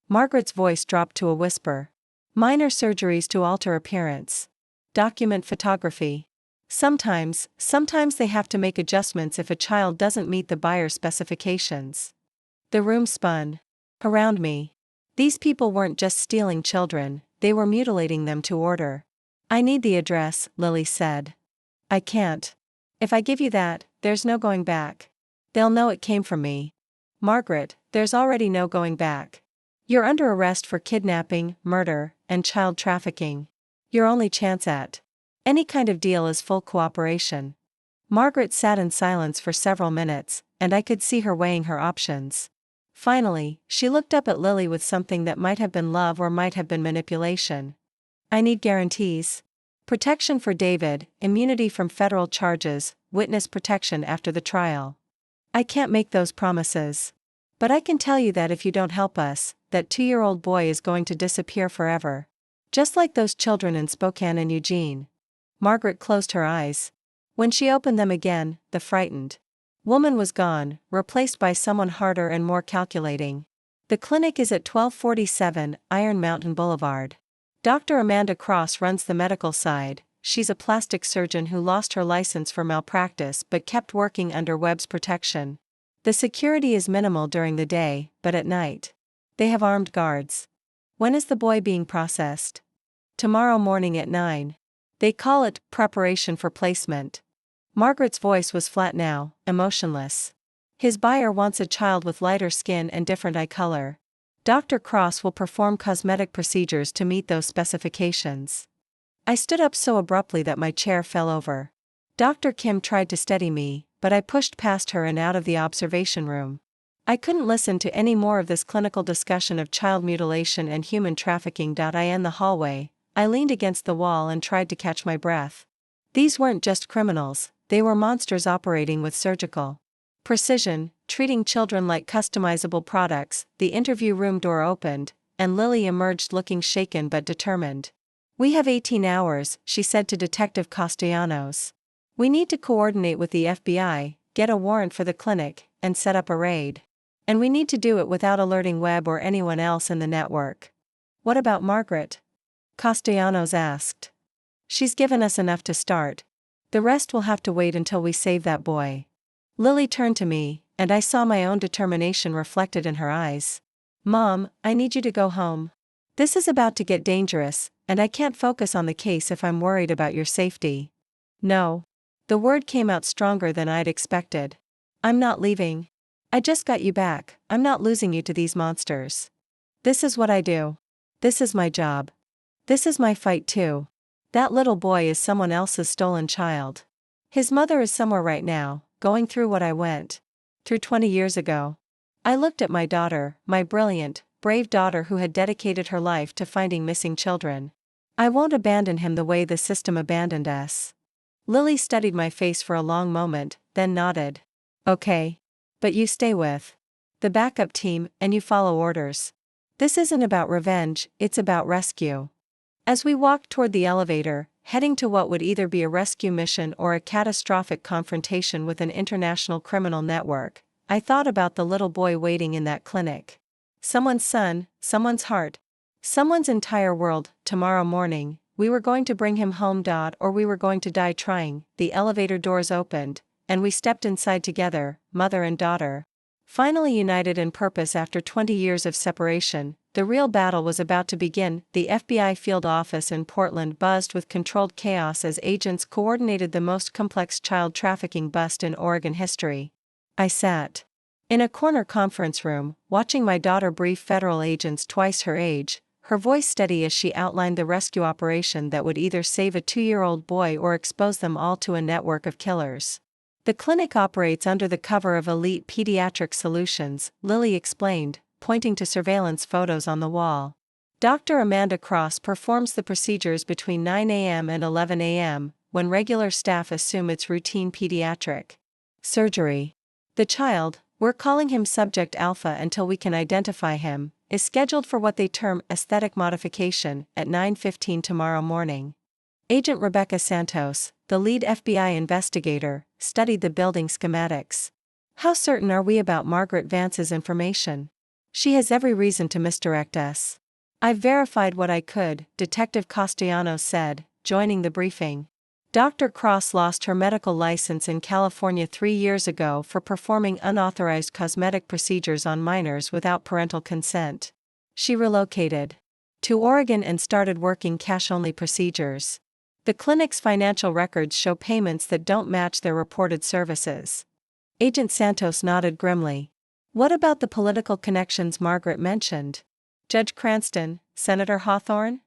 Margaret's voice dropped to a whisper. Minor surgeries to alter appearance. Document photography. Sometimes they have to make adjustments if a child doesn't meet the buyer's specifications. The room spun around me. These people weren't just stealing children, they were mutilating them to order. I need the address, Lily said. I can't. If I give you that, there's no going back. They'll know it came from me. Margaret, there's already no going back. You're under arrest for kidnapping, murder, and child trafficking. Your only chance at any kind of deal is full cooperation. Margaret sat in silence for several minutes, and I could see her weighing her options. Finally, she looked up at Lily with something that might have been love or might have been manipulation. I need guarantees. Protection for David, immunity from federal charges, witness protection after the trial. I can't make those promises. But I can tell you that if you don't help us, that 2-year-old boy is going to disappear forever. Just like those children in Spokane and Eugene. Margaret closed her eyes. When she opened them again, the frightened woman was gone, replaced by someone harder and more calculating. The clinic is at 1247 Iron Mountain Boulevard. Dr. Amanda Cross runs the medical side. She's a plastic surgeon who lost her license for malpractice but kept working under Webb's protection. The security is minimal during the day, but at night, they have armed guards. When is the boy being processed? Tomorrow morning at 9. They call it preparation for placement. Margaret's voice was flat now, emotionless. His buyer wants a child with lighter skin and different eye color. Dr. Cross will perform cosmetic procedures to meet those specifications. I stood up so abruptly that my chair fell over. Dr. Kim tried to steady me, but I pushed past her and out of the observation room. I couldn't listen to any more of this clinical discussion of child mutilation and human trafficking. In the hallway, I leaned against the wall and tried to catch my breath. These weren't just criminals, they were monsters operating with surgical precision, treating children like customizable products. The interview room door opened, and Lily emerged looking shaken but determined. We have 18 hours, she said to Detective Castellanos. We need to coordinate with the FBI, get a warrant for the clinic, and set up a raid. And we need to do it without alerting Webb or anyone else in the network. What about Margaret? Castellanos asked. She's given us enough to start. The rest will have to wait until we save that boy. Lily turned to me, and I saw my own determination reflected in her eyes. Mom, I need you to go home. This is about to get dangerous, and I can't focus on the case if I'm worried about your safety. No. The word came out stronger than I'd expected. I'm not leaving. I just got you back, I'm not losing you to these monsters. This is what I do. This is my job. This is my fight too. That little boy is someone else's stolen child. His mother is somewhere right now, going through what I went through 20 years ago. I looked at my daughter, my brilliant, brave daughter who had dedicated her life to finding missing children. I won't abandon him the way the system abandoned us. Lily studied my face for a long moment, then nodded. Okay. But you stay with the backup team, and you follow orders. This isn't about revenge, it's about rescue. As we walked toward the elevator, heading to what would either be a rescue mission or a catastrophic confrontation with an international criminal network, I thought about the little boy waiting in that clinic. Someone's son, someone's heart, someone's entire world. Tomorrow morning, we were going to bring him home. Or we were going to die trying. The elevator doors opened, and we stepped inside together, mother and daughter. Finally united in purpose after 20 years of separation, the real battle was about to begin. The FBI field office in Portland buzzed with controlled chaos as agents coordinated the most complex child trafficking bust in Oregon history. I sat in a corner conference room, watching my daughter brief federal agents twice her age, her voice steady as she outlined the rescue operation that would either save a 2-year-old boy or expose them all to a network of killers. The clinic operates under the cover of Elite Pediatric Solutions, Lily explained, pointing to surveillance photos on the wall. Dr. Amanda Cross performs the procedures between 9 a.m. and 11 a.m., when regular staff assume it's routine pediatric surgery. The child, we're calling him Subject Alpha until we can identify him, is scheduled for what they term aesthetic modification at 9:15 tomorrow morning. Agent Rebecca Santos, the lead FBI investigator, studied the building schematics. How certain are we about Margaret Vance's information? She has every reason to misdirect us. I've verified what I could, Detective Castellanos said, joining the briefing. Dr. Cross lost her medical license in California 3 years ago for performing unauthorized cosmetic procedures on minors without parental consent. She relocated to Oregon and started working cash-only procedures. The clinic's financial records show payments that don't match their reported services. Agent Santos nodded grimly. What about the political connections Margaret mentioned? Judge Cranston, Senator Hawthorne?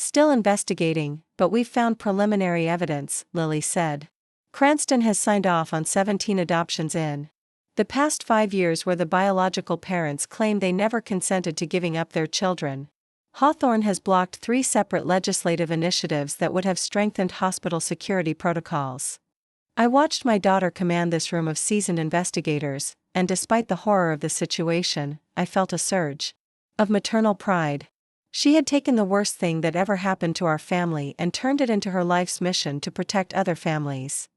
Still investigating, but we've found preliminary evidence, Lily said. Cranston has signed off on 17 adoptions in the past 5 years where the biological parents claim they never consented to giving up their children. Hawthorne has blocked 3 separate legislative initiatives that would have strengthened hospital security protocols. I watched my daughter command this room of seasoned investigators, and despite the horror of the situation, I felt a surge of maternal pride. She had taken the worst thing that ever happened to our family and turned it into her life's mission to protect other families.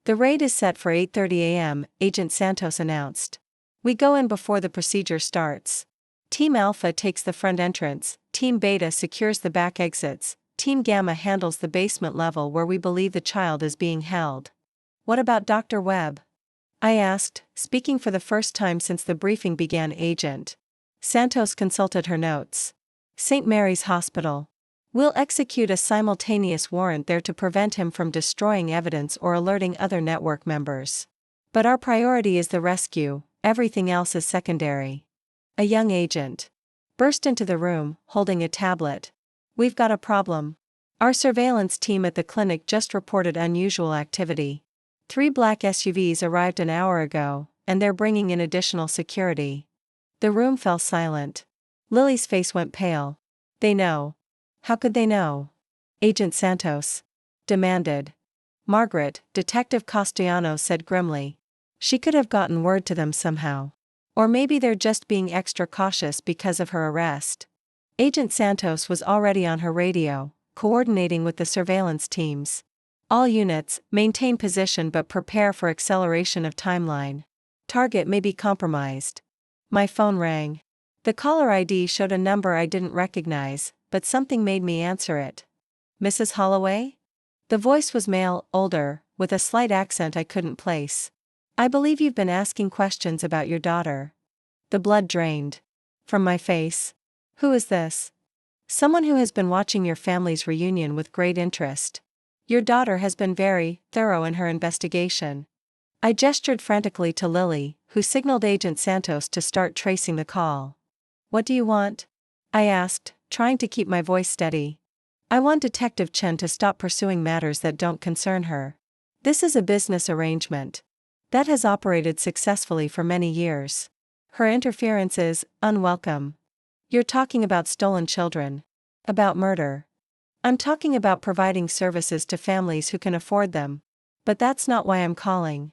The raid is set for 8:30 a.m., Agent Santos announced. We go in before the procedure starts. Team Alpha takes the front entrance, Team Beta secures the back exits, Team Gamma handles the basement level where we believe the child is being held. What about Dr. Webb? I asked, speaking for the first time since the briefing began. Agent Santos consulted her notes. St. Mary's Hospital. We'll execute a simultaneous warrant there to prevent him from destroying evidence or alerting other network members. But our priority is the rescue, everything else is secondary. A young agent burst into the room, holding a tablet. We've got a problem. Our surveillance team at the clinic just reported unusual activity. 3 black SUVs arrived an hour ago, and they're bringing in additional security. The room fell silent. Lily's face went pale. They know. How could they know? Agent Santos demanded. Margaret, Detective Castellanos said grimly. She could have gotten word to them somehow. Or maybe they're just being extra cautious because of her arrest. Agent Santos was already on her radio, coordinating with the surveillance teams. All units, maintain position but prepare for acceleration of timeline. Target may be compromised. My phone rang. The caller ID showed a number I didn't recognize, but something made me answer it. Mrs. Holloway? The voice was male, older, with a slight accent I couldn't place. I believe you've been asking questions about your daughter. The blood drained from my face. Who is this? Someone who has been watching your family's reunion with great interest. Your daughter has been very thorough in her investigation. I gestured frantically to Lily, who signaled Agent Santos to start tracing the call. What do you want? I asked, trying to keep my voice steady. I want Detective Chen to stop pursuing matters that don't concern her. This is a business arrangement that has operated successfully for many years. Her interference is unwelcome. You're talking about stolen children. About murder. I'm talking about providing services to families who can afford them. But that's not why I'm calling.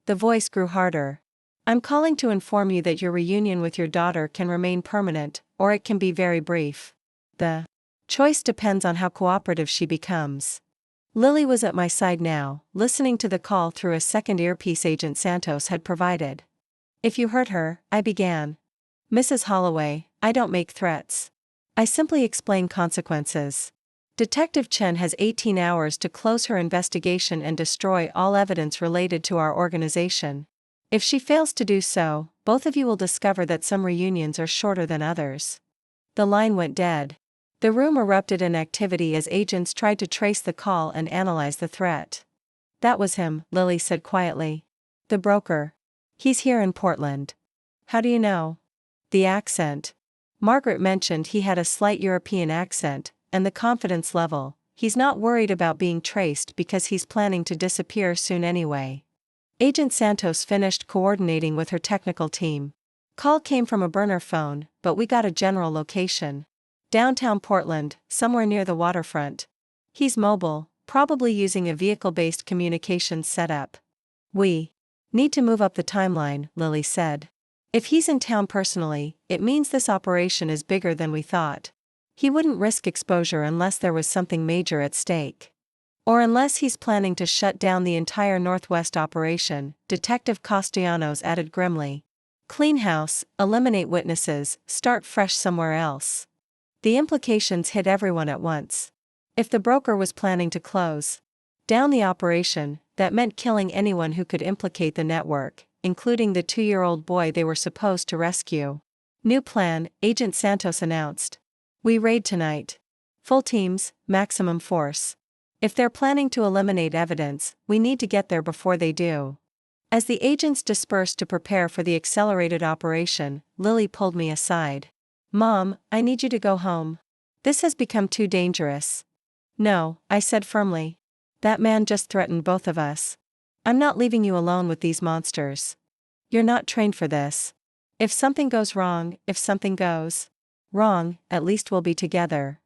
The voice grew harder. I'm calling to inform you that your reunion with your daughter can remain permanent, or it can be very brief. The choice depends on how cooperative she becomes. Lily was at my side now, listening to the call through a second earpiece Agent Santos had provided. If you hurt her, I began. Mrs. Holloway, I don't make threats. I simply explain consequences. Detective Chen has 18 hours to close her investigation and destroy all evidence related to our organization. If she fails to do so, both of you will discover that some reunions are shorter than others. The line went dead. The room erupted in activity as agents tried to trace the call and analyze the threat. That was him, Lily said quietly. The broker. He's here in Portland. How do you know? The accent. Margaret mentioned he had a slight European accent, and the confidence level. He's not worried about being traced because he's planning to disappear soon anyway. Agent Santos finished coordinating with her technical team. Call came from a burner phone, but we got a general location. Downtown Portland, somewhere near the waterfront. He's mobile, probably using a vehicle-based communications setup. We need to move up the timeline, Lily said. If he's in town personally, it means this operation is bigger than we thought. He wouldn't risk exposure unless there was something major at stake. Or unless he's planning to shut down the entire Northwest operation, Detective Castellanos added grimly. Clean house, eliminate witnesses, start fresh somewhere else. The implications hit everyone at once. If the broker was planning to close down the operation, that meant killing anyone who could implicate the network, including the 2-year-old boy they were supposed to rescue. New plan, Agent Santos announced. We raid tonight. Full teams, maximum force. If they're planning to eliminate evidence, we need to get there before they do. As the agents dispersed to prepare for the accelerated operation, Lily pulled me aside. Mom, I need you to go home. This has become too dangerous. No, I said firmly. That man just threatened both of us. I'm not leaving you alone with these monsters. You're not trained for this. If something goes wrong, if something goes wrong, at least we'll be together.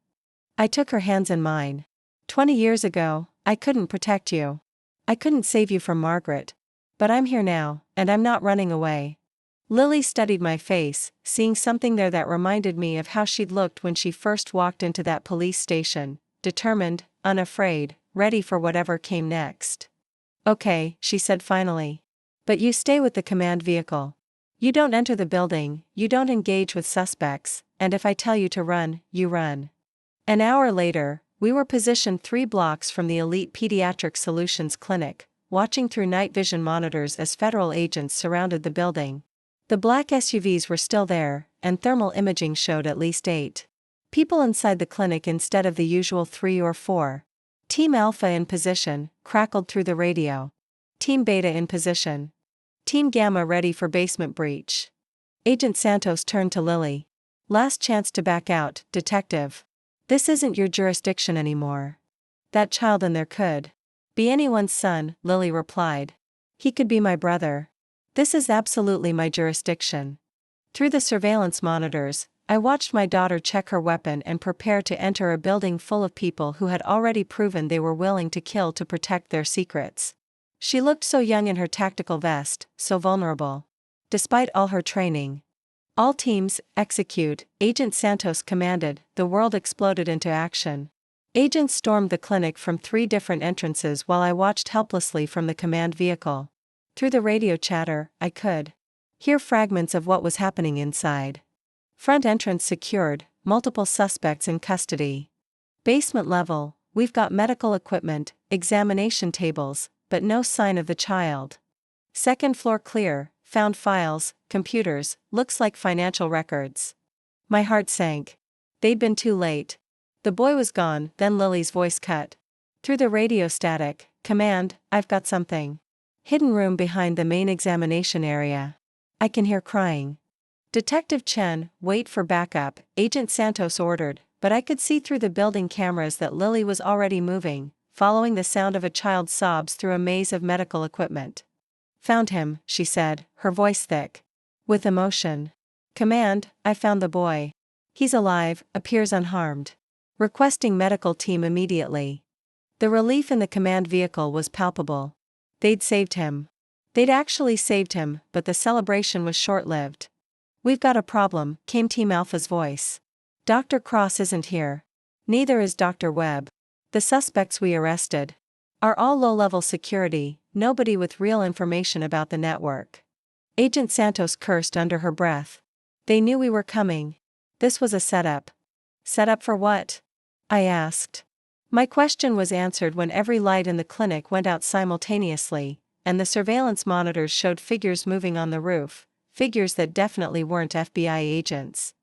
I took her hands in mine. 20 years ago, I couldn't protect you. I couldn't save you from Margaret. But I'm here now, and I'm not running away. Lily studied my face, seeing something there that reminded me of how she'd looked when she first walked into that police station, determined, unafraid, ready for whatever came next. Okay, she said finally. But you stay with the command vehicle. You don't enter the building, you don't engage with suspects, and if I tell you to run, you run. An hour later, we were positioned 3 blocks from the elite Pediatric Solutions Clinic, watching through night vision monitors as federal agents surrounded the building. The black SUVs were still there, and thermal imaging showed at least 8 people inside the clinic instead of the usual 3 or 4. Team Alpha in position, crackled through the radio. Team Beta in position. Team Gamma ready for basement breach. Agent Santos turned to Lily. Last chance to back out, Detective. This isn't your jurisdiction anymore. That child in there could be anyone's son, Lily replied. He could be my brother. This is absolutely my jurisdiction. Through the surveillance monitors, I watched my daughter check her weapon and prepare to enter a building full of people who had already proven they were willing to kill to protect their secrets. She looked so young in her tactical vest, so vulnerable. Despite all her training. All teams, execute, Agent Santos commanded. The world exploded into action. Agents stormed the clinic from 3 different entrances while I watched helplessly from the command vehicle. Through the radio chatter, I could hear fragments of what was happening inside. Front entrance secured, multiple suspects in custody. Basement level, we've got medical equipment, examination tables, but no sign of the child. Second floor clear, found files, computers, looks like financial records. My heart sank. They'd been too late. The boy was gone, then Lily's voice cut through the radio static. Command, I've got something. Hidden room behind the main examination area. I can hear crying. Detective Chen, wait for backup, Agent Santos ordered, but I could see through the building cameras that Lily was already moving, following the sound of a child's sobs through a maze of medical equipment. Found him, she said, her voice thick with emotion. Command, I found the boy. He's alive, appears unharmed. Requesting medical team immediately. The relief in the command vehicle was palpable. They'd saved him. They'd actually saved him, but the celebration was short-lived. We've got a problem, came Team Alpha's voice. Dr. Cross isn't here. Neither is Dr. Webb. The suspects we arrested are all low-level security, nobody with real information about the network. Agent Santos cursed under her breath. They knew we were coming. This was a setup. Setup for what? I asked. My question was answered when every light in the clinic went out simultaneously, and the surveillance monitors showed figures moving on the roof, figures that definitely weren't FBI agents.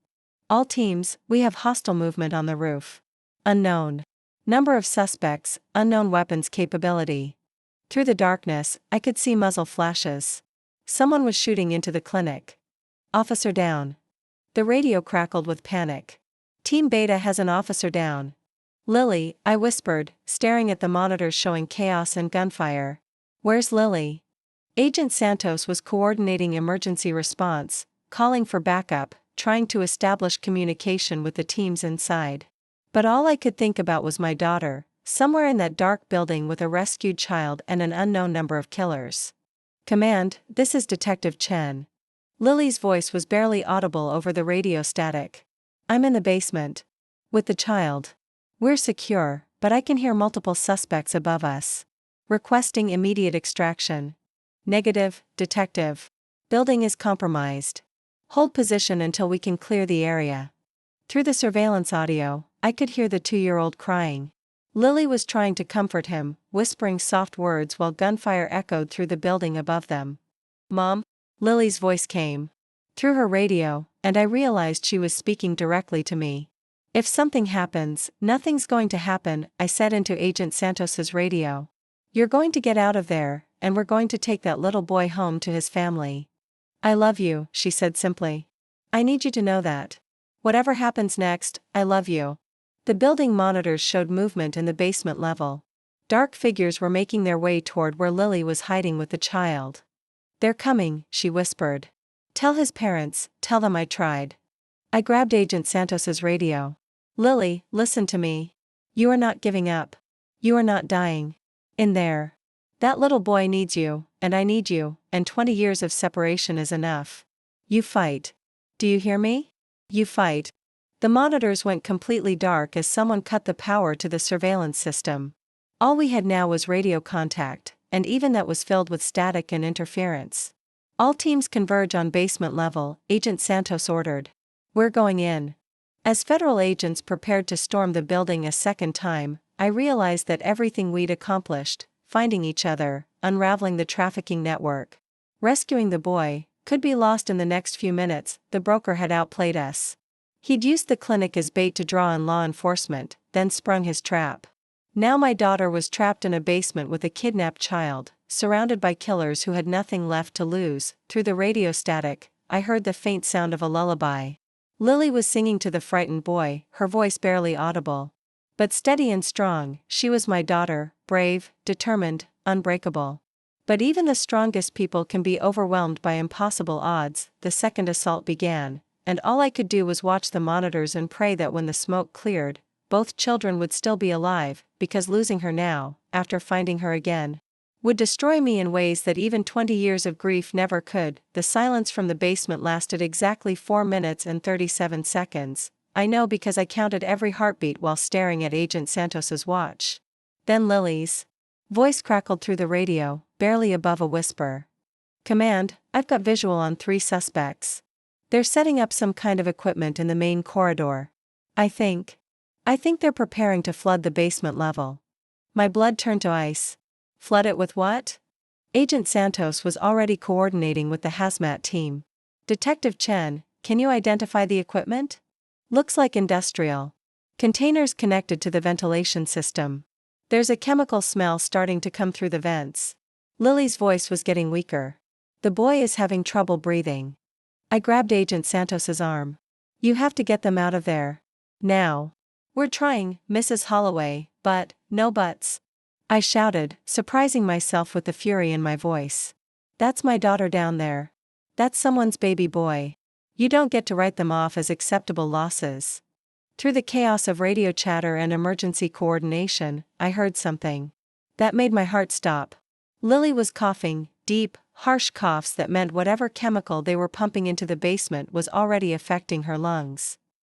All teams, we have hostile movement on the roof. Unknown. Number of suspects, unknown weapons capability. Through the darkness, I could see muzzle flashes. Someone was shooting into the clinic. Officer down. The radio crackled with panic. Team Beta has an officer down. Lily, I whispered, staring at the monitors showing chaos and gunfire. Where's Lily? Agent Santos was coordinating emergency response, calling for backup, trying to establish communication with the teams inside. But all I could think about was my daughter, somewhere in that dark building with a rescued child and an unknown number of killers. Command, this is Detective Chen. Lily's voice was barely audible over the radio static. I'm in the basement. With the child. We're secure, but I can hear multiple suspects above us. Requesting immediate extraction. Negative, Detective. Building is compromised. Hold position until we can clear the area. Through the surveillance audio, I could hear the 2-year-old crying. Lily was trying to comfort him, whispering soft words while gunfire echoed through the building above them. Mom? Lily's voice came through her radio, and I realized she was speaking directly to me. If something happens, nothing's going to happen, I said into Agent Santos's radio. You're going to get out of there, and we're going to take that little boy home to his family. I love you, she said simply. I need you to know that. Whatever happens next, I love you. The building monitors showed movement in the basement level. Dark figures were making their way toward where Lily was hiding with the child. They're coming, she whispered. Tell his parents, tell them I tried. I grabbed Agent Santos's radio. Lily, listen to me. You are not giving up. You are not dying. In there. That little boy needs you, and I need you, and 20 years of separation is enough. You fight. Do you hear me? You fight. The monitors went completely dark as someone cut the power to the surveillance system. All we had now was radio contact, and even that was filled with static and interference. All teams converge on basement level, Agent Santos ordered. We're going in. As federal agents prepared to storm the building a second time, I realized that everything we'd accomplished, finding each other, unraveling the trafficking network, rescuing the boy, could be lost in the next few minutes. The broker had outplayed us. He'd used the clinic as bait to draw in law enforcement, then sprung his trap. Now my daughter was trapped in a basement with a kidnapped child, surrounded by killers who had nothing left to lose. Through the radio static, I heard the faint sound of a lullaby. Lily was singing to the frightened boy, her voice barely audible. But steady and strong, she was my daughter, brave, determined, unbreakable. But even the strongest people can be overwhelmed by impossible odds. The second assault began, and all I could do was watch the monitors and pray that when the smoke cleared, both children would still be alive, because losing her now, after finding her again, would destroy me in ways that even 20 years of grief never could. The silence from the basement lasted exactly 4 minutes and 37 seconds. I know because I counted every heartbeat while staring at Agent Santos's watch. Then Lily's voice crackled through the radio, barely above a whisper. Command, I've got visual on 3 suspects. They're setting up some kind of equipment in the main corridor. I think they're preparing to flood the basement level. My blood turned to ice. Flood it with what? Agent Santos was already coordinating with the hazmat team. Detective Chen, can you identify the equipment? Looks like industrial. Containers connected to the ventilation system. There's a chemical smell starting to come through the vents. Lily's voice was getting weaker. The boy is having trouble breathing. I grabbed Agent Santos's arm. You have to get them out of there. Now. We're trying, Mrs. Holloway, but, no buts. I shouted, surprising myself with the fury in my voice. That's my daughter down there. That's someone's baby boy. You don't get to write them off as acceptable losses. Through the chaos of radio chatter and emergency coordination, I heard something that made my heart stop. Lily was coughing, deep, harsh coughs that meant whatever chemical they were pumping into the basement was already affecting her lungs.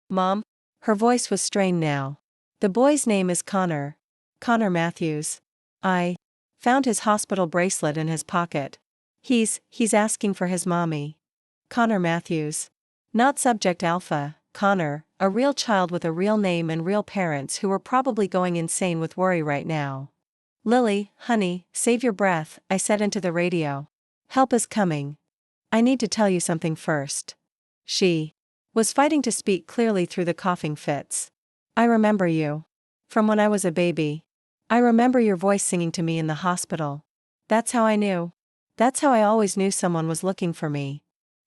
Mom? Her voice was strained now. The boy's name is Connor. Connor Matthews. I found his hospital bracelet in his pocket. He's asking for his mommy. Connor Matthews. Not subject alpha, Connor, a real child with a real name and real parents who were probably going insane with worry right now. Lily, honey, save your breath, I said into the radio. Help is coming. I need to tell you something first. She was fighting to speak clearly through the coughing fits. I remember you. From when I was a baby. I remember your voice singing to me in the hospital. That's how I knew. That's how I always knew someone was looking for me.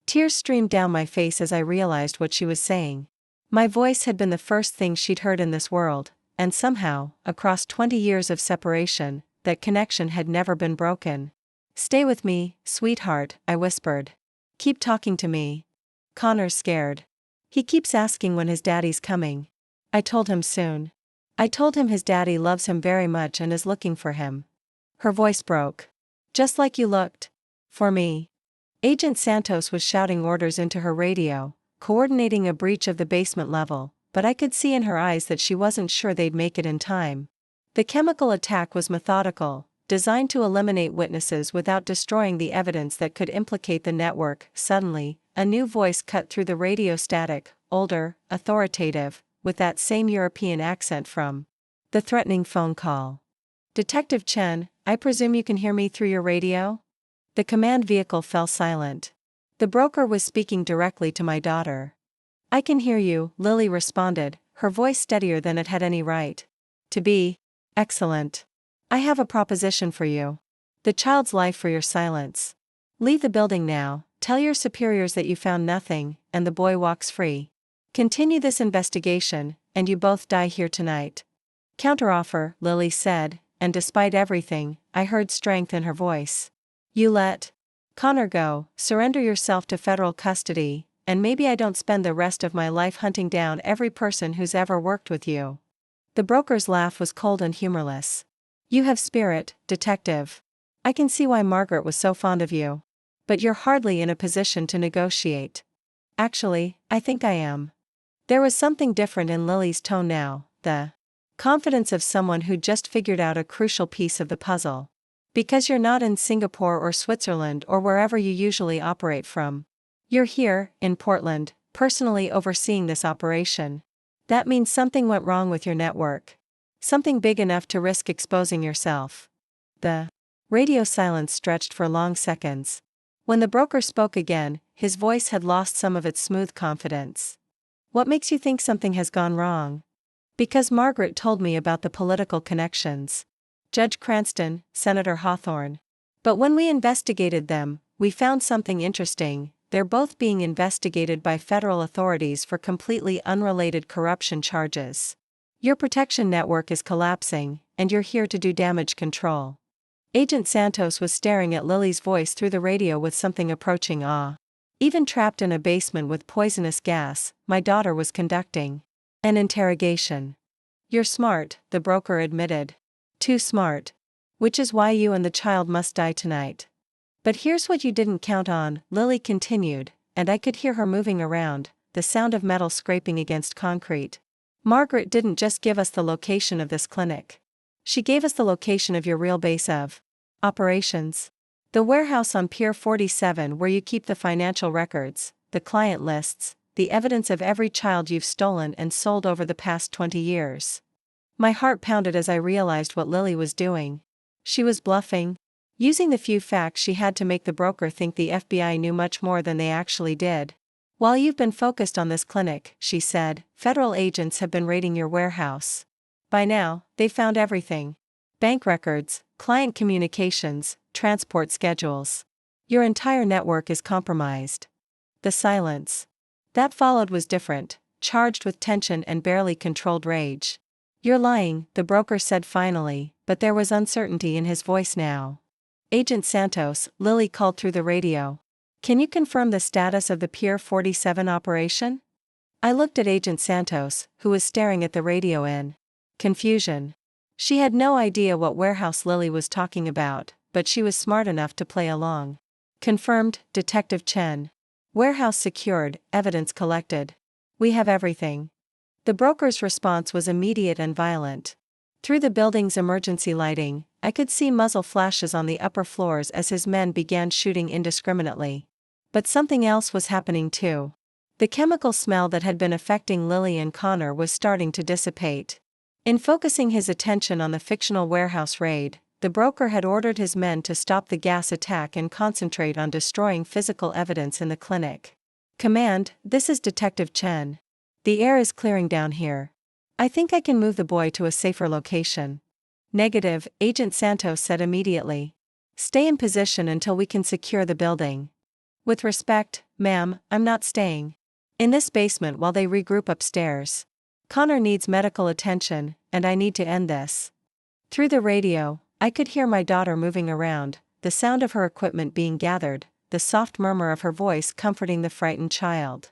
Tears streamed down my face as I realized what she was saying. My voice had been the first thing she'd heard in this world, and somehow, across 20 years of separation, that connection had never been broken. Stay with me, sweetheart, I whispered. Keep talking to me. Connor's scared. He keeps asking when his daddy's coming. I told him soon. I told him his daddy loves him very much and is looking for him. Her voice broke. Just like you looked. For me. Agent Santos was shouting orders into her radio, coordinating a breach of the basement level, but I could see in her eyes that she wasn't sure they'd make it in time. The chemical attack was methodical, designed to eliminate witnesses without destroying the evidence that could implicate the network. Suddenly, a new voice cut through the radio static, older, authoritative, with that same European accent from the threatening phone call. Detective Chen, I presume you can hear me through your radio? The command vehicle fell silent. The broker was speaking directly to my daughter. I can hear you, Lily responded, her voice steadier than it had any right to be. Excellent. I have a proposition for you. The child's life for your silence. Leave the building now, tell your superiors that you found nothing, and the boy walks free. Continue this investigation, and you both die here tonight. Counteroffer, Lily said, and despite everything, I heard strength in her voice. You let Connor go, surrender yourself to federal custody, and maybe I don't spend the rest of my life hunting down every person who's ever worked with you. The broker's laugh was cold and humorless. You have spirit, detective. I can see why Margaret was so fond of you. But you're hardly in a position to negotiate. Actually, I think I am. There was something different in Lily's tone now, the confidence of someone who'd just figured out a crucial piece of the puzzle. Because you're not in Singapore or Switzerland or wherever you usually operate from. You're here, in Portland, personally overseeing this operation. That means something went wrong with your network. Something big enough to risk exposing yourself. The radio silence stretched for long seconds. When the broker spoke again, his voice had lost some of its smooth confidence. What makes you think something has gone wrong? Because Margaret told me about the political connections. Judge Cranston, Senator Hawthorne. But when we investigated them, we found something interesting. They're both being investigated by federal authorities for completely unrelated corruption charges. Your protection network is collapsing, and you're here to do damage control. Agent Santos was staring at Lily's voice through the radio with something approaching awe. Even trapped in a basement with poisonous gas, my daughter was conducting an interrogation. You're smart, the broker admitted. Too smart. Which is why you and the child must die tonight. But here's what you didn't count on, Lily continued, and I could hear her moving around, the sound of metal scraping against concrete. Margaret didn't just give us the location of this clinic. She gave us the location of your real base of operations. The warehouse on Pier 47 where you keep the financial records, the client lists, the evidence of every child you've stolen and sold over the past 20 years. My heart pounded as I realized what Lily was doing. She was bluffing, using the few facts she had to make the broker think the FBI knew much more than they actually did. While you've been focused on this clinic, she said, federal agents have been raiding your warehouse. By now, they've found everything. Bank records, client communications, transport schedules. Your entire network is compromised. The silence that followed was different, charged with tension and barely controlled rage. You're lying, the broker said finally, but there was uncertainty in his voice now. Agent Santos, Lily called through the radio. Can you confirm the status of the Pier 47 operation? I looked at Agent Santos, who was staring at the radio in confusion. She had no idea what warehouse Lily was talking about, but she was smart enough to play along. Confirmed, Detective Chen. Warehouse secured, evidence collected. We have everything. The broker's response was immediate and violent. Through the building's emergency lighting, I could see muzzle flashes on the upper floors as his men began shooting indiscriminately. But something else was happening too. The chemical smell that had been affecting Lily and Connor was starting to dissipate. In focusing his attention on the fictional warehouse raid, the broker had ordered his men to stop the gas attack and concentrate on destroying physical evidence in the clinic. Command, this is Detective Chen. The air is clearing down here. I think I can move the boy to a safer location. Negative, Agent Santos said immediately. Stay in position until we can secure the building. With respect, ma'am, I'm not staying in this basement while they regroup upstairs. Connor needs medical attention, and I need to end this. Through the radio, I could hear my daughter moving around, the sound of her equipment being gathered, the soft murmur of her voice comforting the frightened child.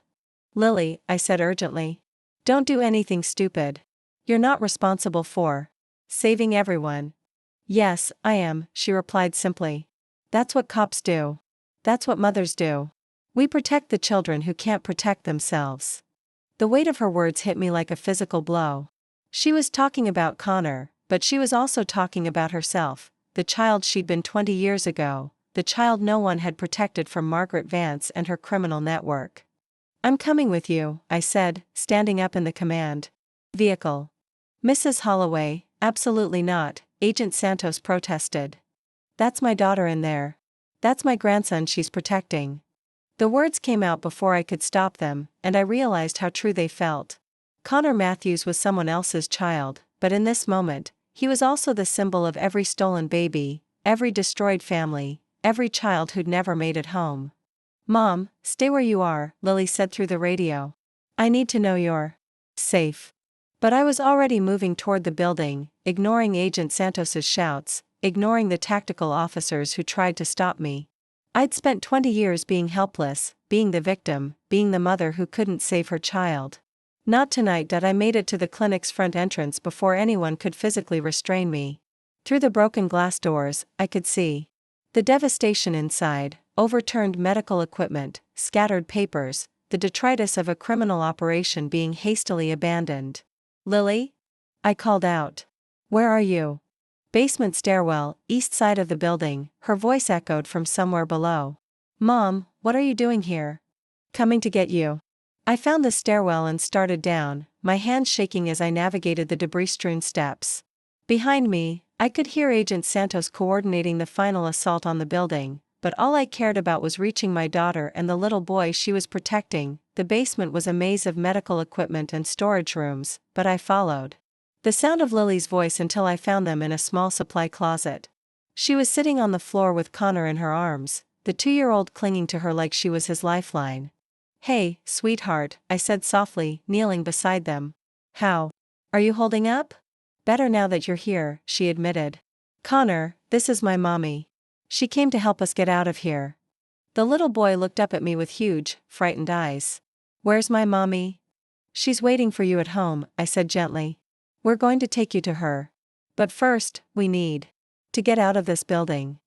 Lily, I said urgently. Don't do anything stupid. You're not responsible for saving everyone. Yes, I am, she replied simply. That's what cops do. That's what mothers do. We protect the children who can't protect themselves. The weight of her words hit me like a physical blow. She was talking about Connor, but she was also talking about herself, the child she'd been 20 years ago, the child no one had protected from Margaret Vance and her criminal network. I'm coming with you, I said, standing up in the command vehicle. Mrs. Holloway, absolutely not, Agent Santos protested. That's my daughter in there. That's my grandson she's protecting. The words came out before I could stop them, and I realized how true they felt. Connor Matthews was someone else's child, but in this moment, he was also the symbol of every stolen baby, every destroyed family, every child who'd never made it home. Mom, stay where you are, Lily said through the radio. I need to know you're safe. But I was already moving toward the building, ignoring Agent Santos's shouts, ignoring the tactical officers who tried to stop me. I'd spent 20 years being helpless, being the victim, being the mother who couldn't save her child. Not tonight. I made it to the clinic's front entrance before anyone could physically restrain me. Through the broken glass doors, I could see the devastation inside, overturned medical equipment, scattered papers, the detritus of a criminal operation being hastily abandoned. Lily? I called out. Where are you? Basement stairwell, east side of the building, her voice echoed from somewhere below. Mom, what are you doing here? Coming to get you. I found the stairwell and started down, my hands shaking as I navigated the debris-strewn steps. Behind me, I could hear Agent Santos coordinating the final assault on the building, but all I cared about was reaching my daughter and the little boy she was protecting. The basement was a maze of medical equipment and storage rooms, but I followed the sound of Lily's voice until I found them in a small supply closet. She was sitting on the floor with Connor in her arms, the 2-year-old clinging to her like she was his lifeline. Hey, sweetheart, I said softly, kneeling beside them. How are you holding up? Better now that you're here, she admitted. Connor, this is my mommy. She came to help us get out of here. The little boy looked up at me with huge, frightened eyes. Where's my mommy? She's waiting for you at home, I said gently. We're going to take you to her. But first, we need to get out of this building.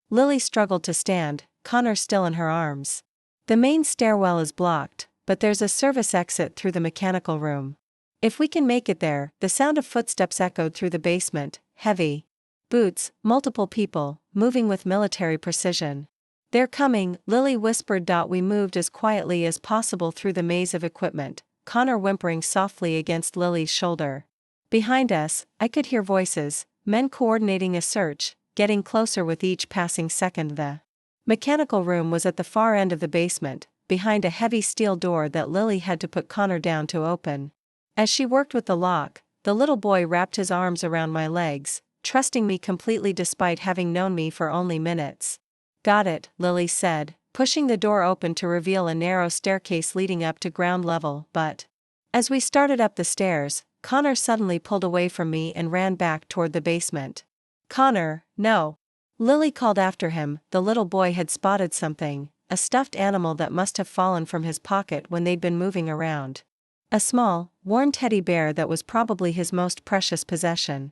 Lily struggled to stand, Connor still in her arms. The main stairwell is blocked, but there's a service exit through the mechanical room. If we can make it there. The sound of footsteps echoed through the basement, heavy boots, multiple people, moving with military precision. They're coming, Lily whispered. We moved as quietly as possible through the maze of equipment, Connor whimpering softly against Lily's shoulder. Behind us, I could hear voices, men coordinating a search, getting closer with each passing second. The mechanical room was at the far end of the basement, behind a heavy steel door that Lily had to put Connor down to open. As she worked with the lock, the little boy wrapped his arms around my legs, trusting me completely despite having known me for only minutes. "Got it," Lily said, pushing the door open to reveal a narrow staircase leading up to ground level, but as we started up the stairs, Connor suddenly pulled away from me and ran back toward the basement. "Connor, no!" Lily called after him. The little boy had spotted something, a stuffed animal that must have fallen from his pocket when they'd been moving around. A small, worn teddy bear that was probably his most precious possession.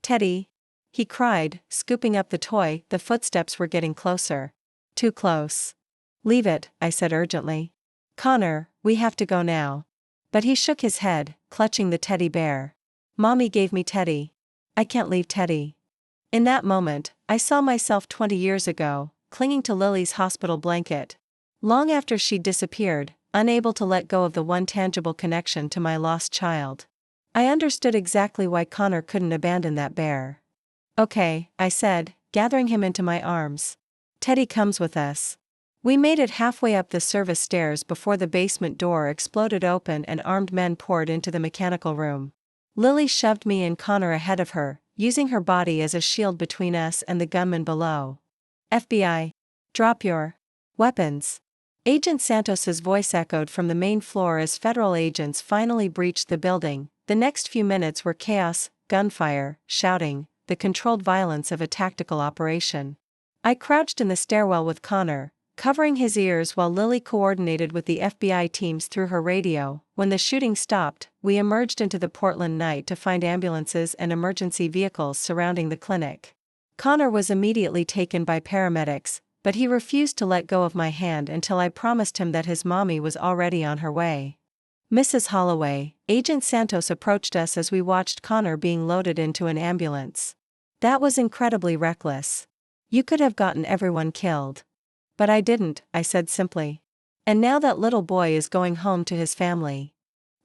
"Teddy!" he cried, scooping up the toy. The footsteps were getting closer. Too close. "Leave it," I said urgently. "Connor, we have to go now." But he shook his head, clutching the teddy bear. "Mommy gave me Teddy. I can't leave Teddy." In that moment, I saw myself 20 years ago, clinging to Lily's hospital blanket. Long after she'd disappeared, unable to let go of the one tangible connection to my lost child. I understood exactly why Connor couldn't abandon that bear. "Okay," I said, gathering him into my arms. "Teddy comes with us." We made it halfway up the service stairs before the basement door exploded open and armed men poured into the mechanical room. Lily shoved me and Connor ahead of her, using her body as a shield between us and the gunman below. "FBI. Drop your weapons." Agent Santos's voice echoed from the main floor as federal agents finally breached the building. The next few minutes were chaos, gunfire, shouting, the controlled violence of a tactical operation. I crouched in the stairwell with Connor, covering his ears while Lily coordinated with the FBI teams through her radio. When the shooting stopped, we emerged into the Portland night to find ambulances and emergency vehicles surrounding the clinic. Connor was immediately taken by paramedics, but he refused to let go of my hand until I promised him that his mommy was already on her way. "Mrs. Holloway," Agent Santos approached us as we watched Connor being loaded into an ambulance. "That was incredibly reckless. You could have gotten everyone killed." "But I didn't," I said simply. "And now that little boy is going home to his family."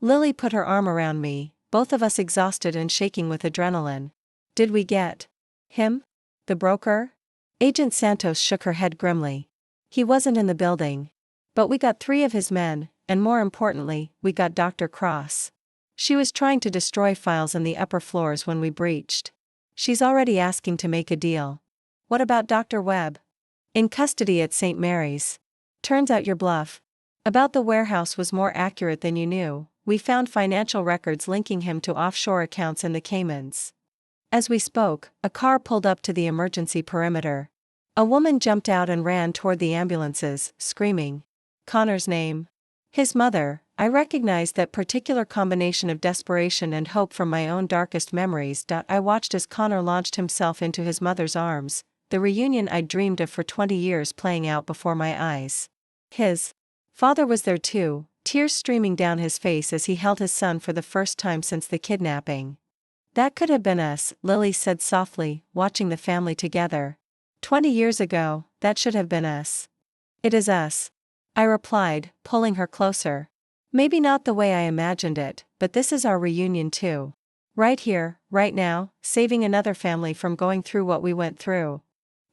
Lily put her arm around me, both of us exhausted and shaking with adrenaline. "Did we get him? The broker?" Agent Santos shook her head grimly. "He wasn't in the building. But we got 3 of his men, and more importantly, we got Dr. Cross. She was trying to destroy files in the upper floors when we breached. She's already asking to make a deal." "What about Dr. Webb?" "In custody at St. Mary's. Turns out your bluff about the warehouse was more accurate than you knew. We found financial records linking him to offshore accounts in the Caymans." As we spoke, a car pulled up to the emergency perimeter. A woman jumped out and ran toward the ambulances, screaming. Connor's name. His mother. I recognized that particular combination of desperation and hope from my own darkest memories. I watched as Connor launched himself into his mother's arms, the reunion I'd dreamed of for 20 years playing out before my eyes. His father was there too, tears streaming down his face as he held his son for the first time since the kidnapping. "That could have been us," Lily said softly, watching the family together. 20 years ago, that should have been us." "It is us," I replied, pulling her closer. "Maybe not the way I imagined it, but this is our reunion too. Right here, right now, saving another family from going through what we went through."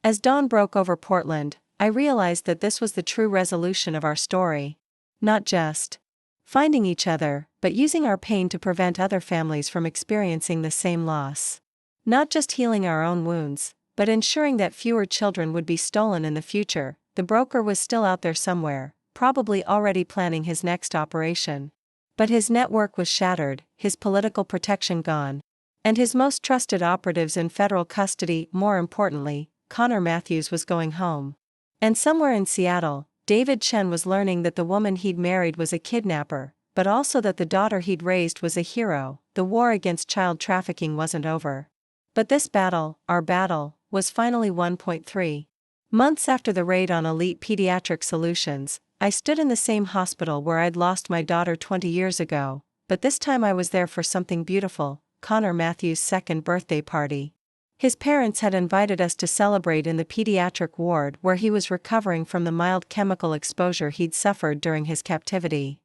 As dawn broke over Portland, I realized that this was the true resolution of our story. Not just finding each other, but using our pain to prevent other families from experiencing the same loss. Not just healing our own wounds, but ensuring that fewer children would be stolen in the future. The broker was still out there somewhere, probably already planning his next operation. But his network was shattered, his political protection gone, and his most trusted operatives in federal custody. More importantly, Connor Matthews was going home. And somewhere in Seattle, David Chen was learning that the woman he'd married was a kidnapper, but also that the daughter he'd raised was a hero. The war against child trafficking wasn't over. But this battle, our battle, was finally 1.3 months after the raid on Elite Pediatric Solutions. I stood in the same hospital where I'd lost my daughter 20 years ago, but this time I was there for something beautiful, Connor Matthews' second birthday party. His parents had invited us to celebrate in the pediatric ward where he was recovering from the mild chemical exposure he'd suffered during his captivity.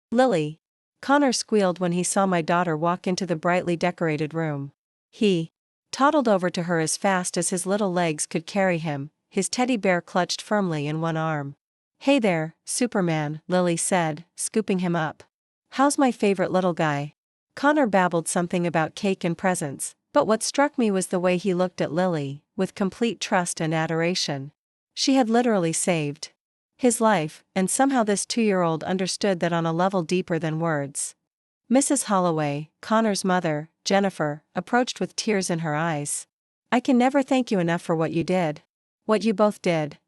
"Lily!" Connor squealed when he saw my daughter walk into the brightly decorated room. He toddled over to her as fast as his little legs could carry him, his teddy bear clutched firmly in one arm. "Hey there, Superman," Lily said, scooping him up. "How's my favorite little guy?" Connor babbled something about cake and presents, but what struck me was the way he looked at Lily, with complete trust and adoration. She had literally saved his life, and somehow this 2-year-old understood that on a level deeper than words. Mrs. Holloway, Connor's mother, Jennifer, approached with tears in her eyes. "I can never thank you enough for what you did. What you both did."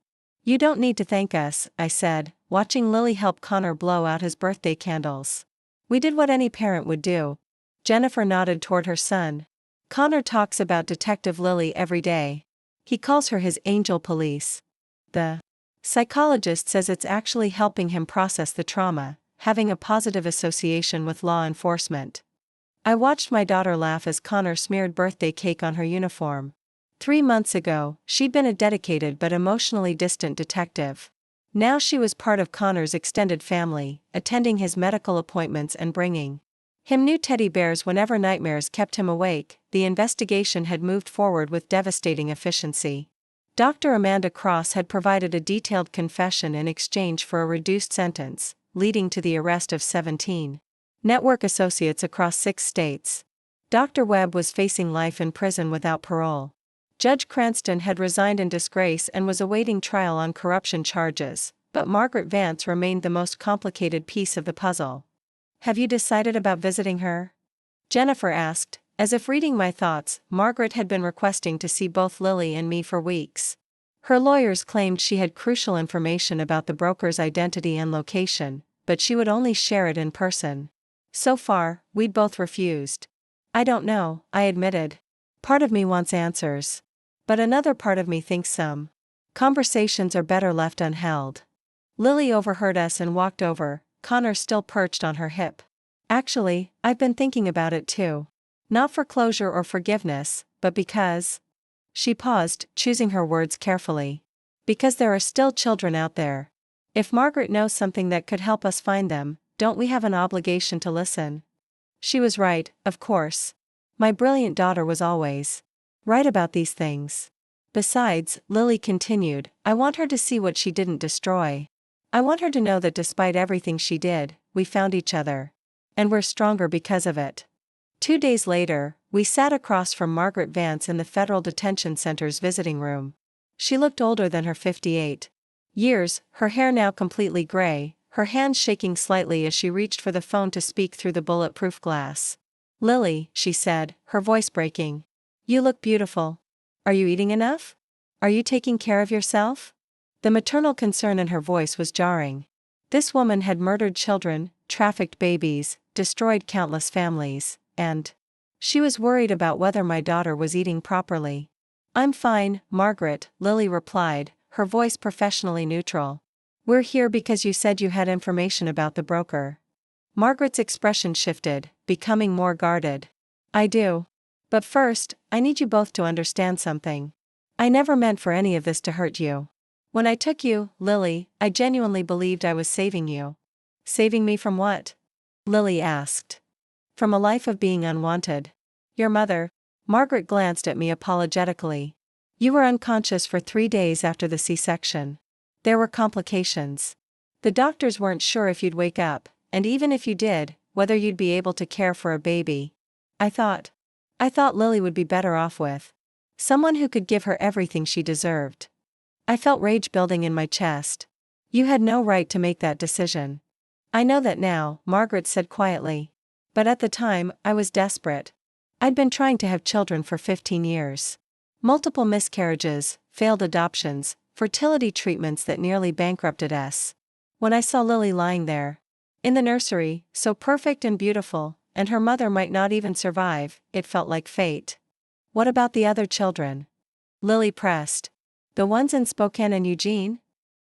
"You don't need to thank us," I said, watching Lily help Connor blow out his birthday candles. "We did what any parent would do." Jennifer nodded toward her son. "Connor talks about Detective Lily every day. He calls her his angel police. The psychologist says it's actually helping him process the trauma, having a positive association with law enforcement." I watched my daughter laugh as Connor smeared birthday cake on her uniform. 3 months ago, she'd been a dedicated but emotionally distant detective. Now she was part of Connor's extended family, attending his medical appointments and bringing him new teddy bears whenever nightmares kept him awake. The investigation had moved forward with devastating efficiency. Dr. Amanda Cross had provided a detailed confession in exchange for a reduced sentence, leading to the arrest of 17 network associates across 6 states. Dr. Webb was facing life in prison without parole. Judge Cranston had resigned in disgrace and was awaiting trial on corruption charges, but Margaret Vance remained the most complicated piece of the puzzle. "Have you decided about visiting her?" Jennifer asked, as if reading my thoughts. Margaret had been requesting to see both Lily and me for weeks. Her lawyers claimed she had crucial information about the broker's identity and location, but she would only share it in person. So far, we'd both refused. "I don't know," I admitted. "Part of me wants answers. But another part of me thinks some conversations are better left unheld." Lily overheard us and walked over, Connor still perched on her hip. "Actually, I've been thinking about it too. Not for closure or forgiveness, but because..." She paused, choosing her words carefully. "Because there are still children out there. If Margaret knows something that could help us find them, don't we have an obligation to listen?" She was right, of course. My brilliant daughter was always right about these things. "Besides," Lily continued, "I want her to see what she didn't destroy. I want her to know that despite everything she did, we found each other. And we're stronger because of it." 2 days later, we sat across from Margaret Vance in the Federal Detention Center's visiting room. She looked older than her 58 years, her hair now completely gray, her hands shaking slightly as she reached for the phone to speak through the bulletproof glass. "Lily," she said, her voice breaking. "You look beautiful. Are you eating enough? Are you taking care of yourself?" The maternal concern in her voice was jarring. This woman had murdered children, trafficked babies, destroyed countless families, and she was worried about whether my daughter was eating properly. "I'm fine, Margaret," Lily replied, her voice professionally neutral. "We're here because you said you had information about the broker." Margaret's expression shifted, becoming more guarded. "I do. But first, I need you both to understand something. I never meant for any of this to hurt you. When I took you, Lily, I genuinely believed I was saving you." "Saving me from what?" Lily asked. "From a life of being unwanted. Your mother..." Margaret glanced at me apologetically. "You were unconscious for 3 days after the C-section. There were complications. The doctors weren't sure if you'd wake up, and even if you did, whether you'd be able to care for a baby. I thought Lily would be better off with someone who could give her everything she deserved." I felt rage building in my chest. "You had no right to make that decision." "I know that now," Margaret said quietly. "But at the time, I was desperate. I'd been trying to have children for 15 years. Multiple miscarriages, failed adoptions, fertility treatments that nearly bankrupted us. When I saw Lily lying there in the nursery, so perfect and beautiful, and her mother might not even survive, it felt like fate." "What about the other children?" Lily pressed. "The ones in Spokane and Eugene?"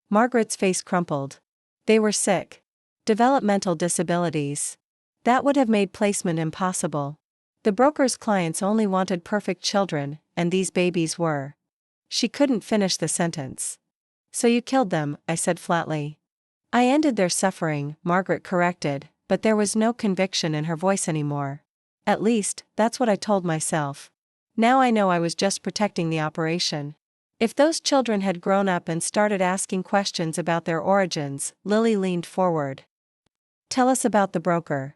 Margaret's face crumpled. "They were sick. Developmental disabilities. That would have made placement impossible. The broker's clients only wanted perfect children, and these babies were..." She couldn't finish the sentence. "So you killed them," I said flatly. "I ended their suffering," Margaret corrected, but there was no conviction in her voice anymore. "At least, that's what I told myself. Now I know I was just protecting the operation." If those children had grown up and started asking questions about their origins, Lily leaned forward. Tell us about the broker.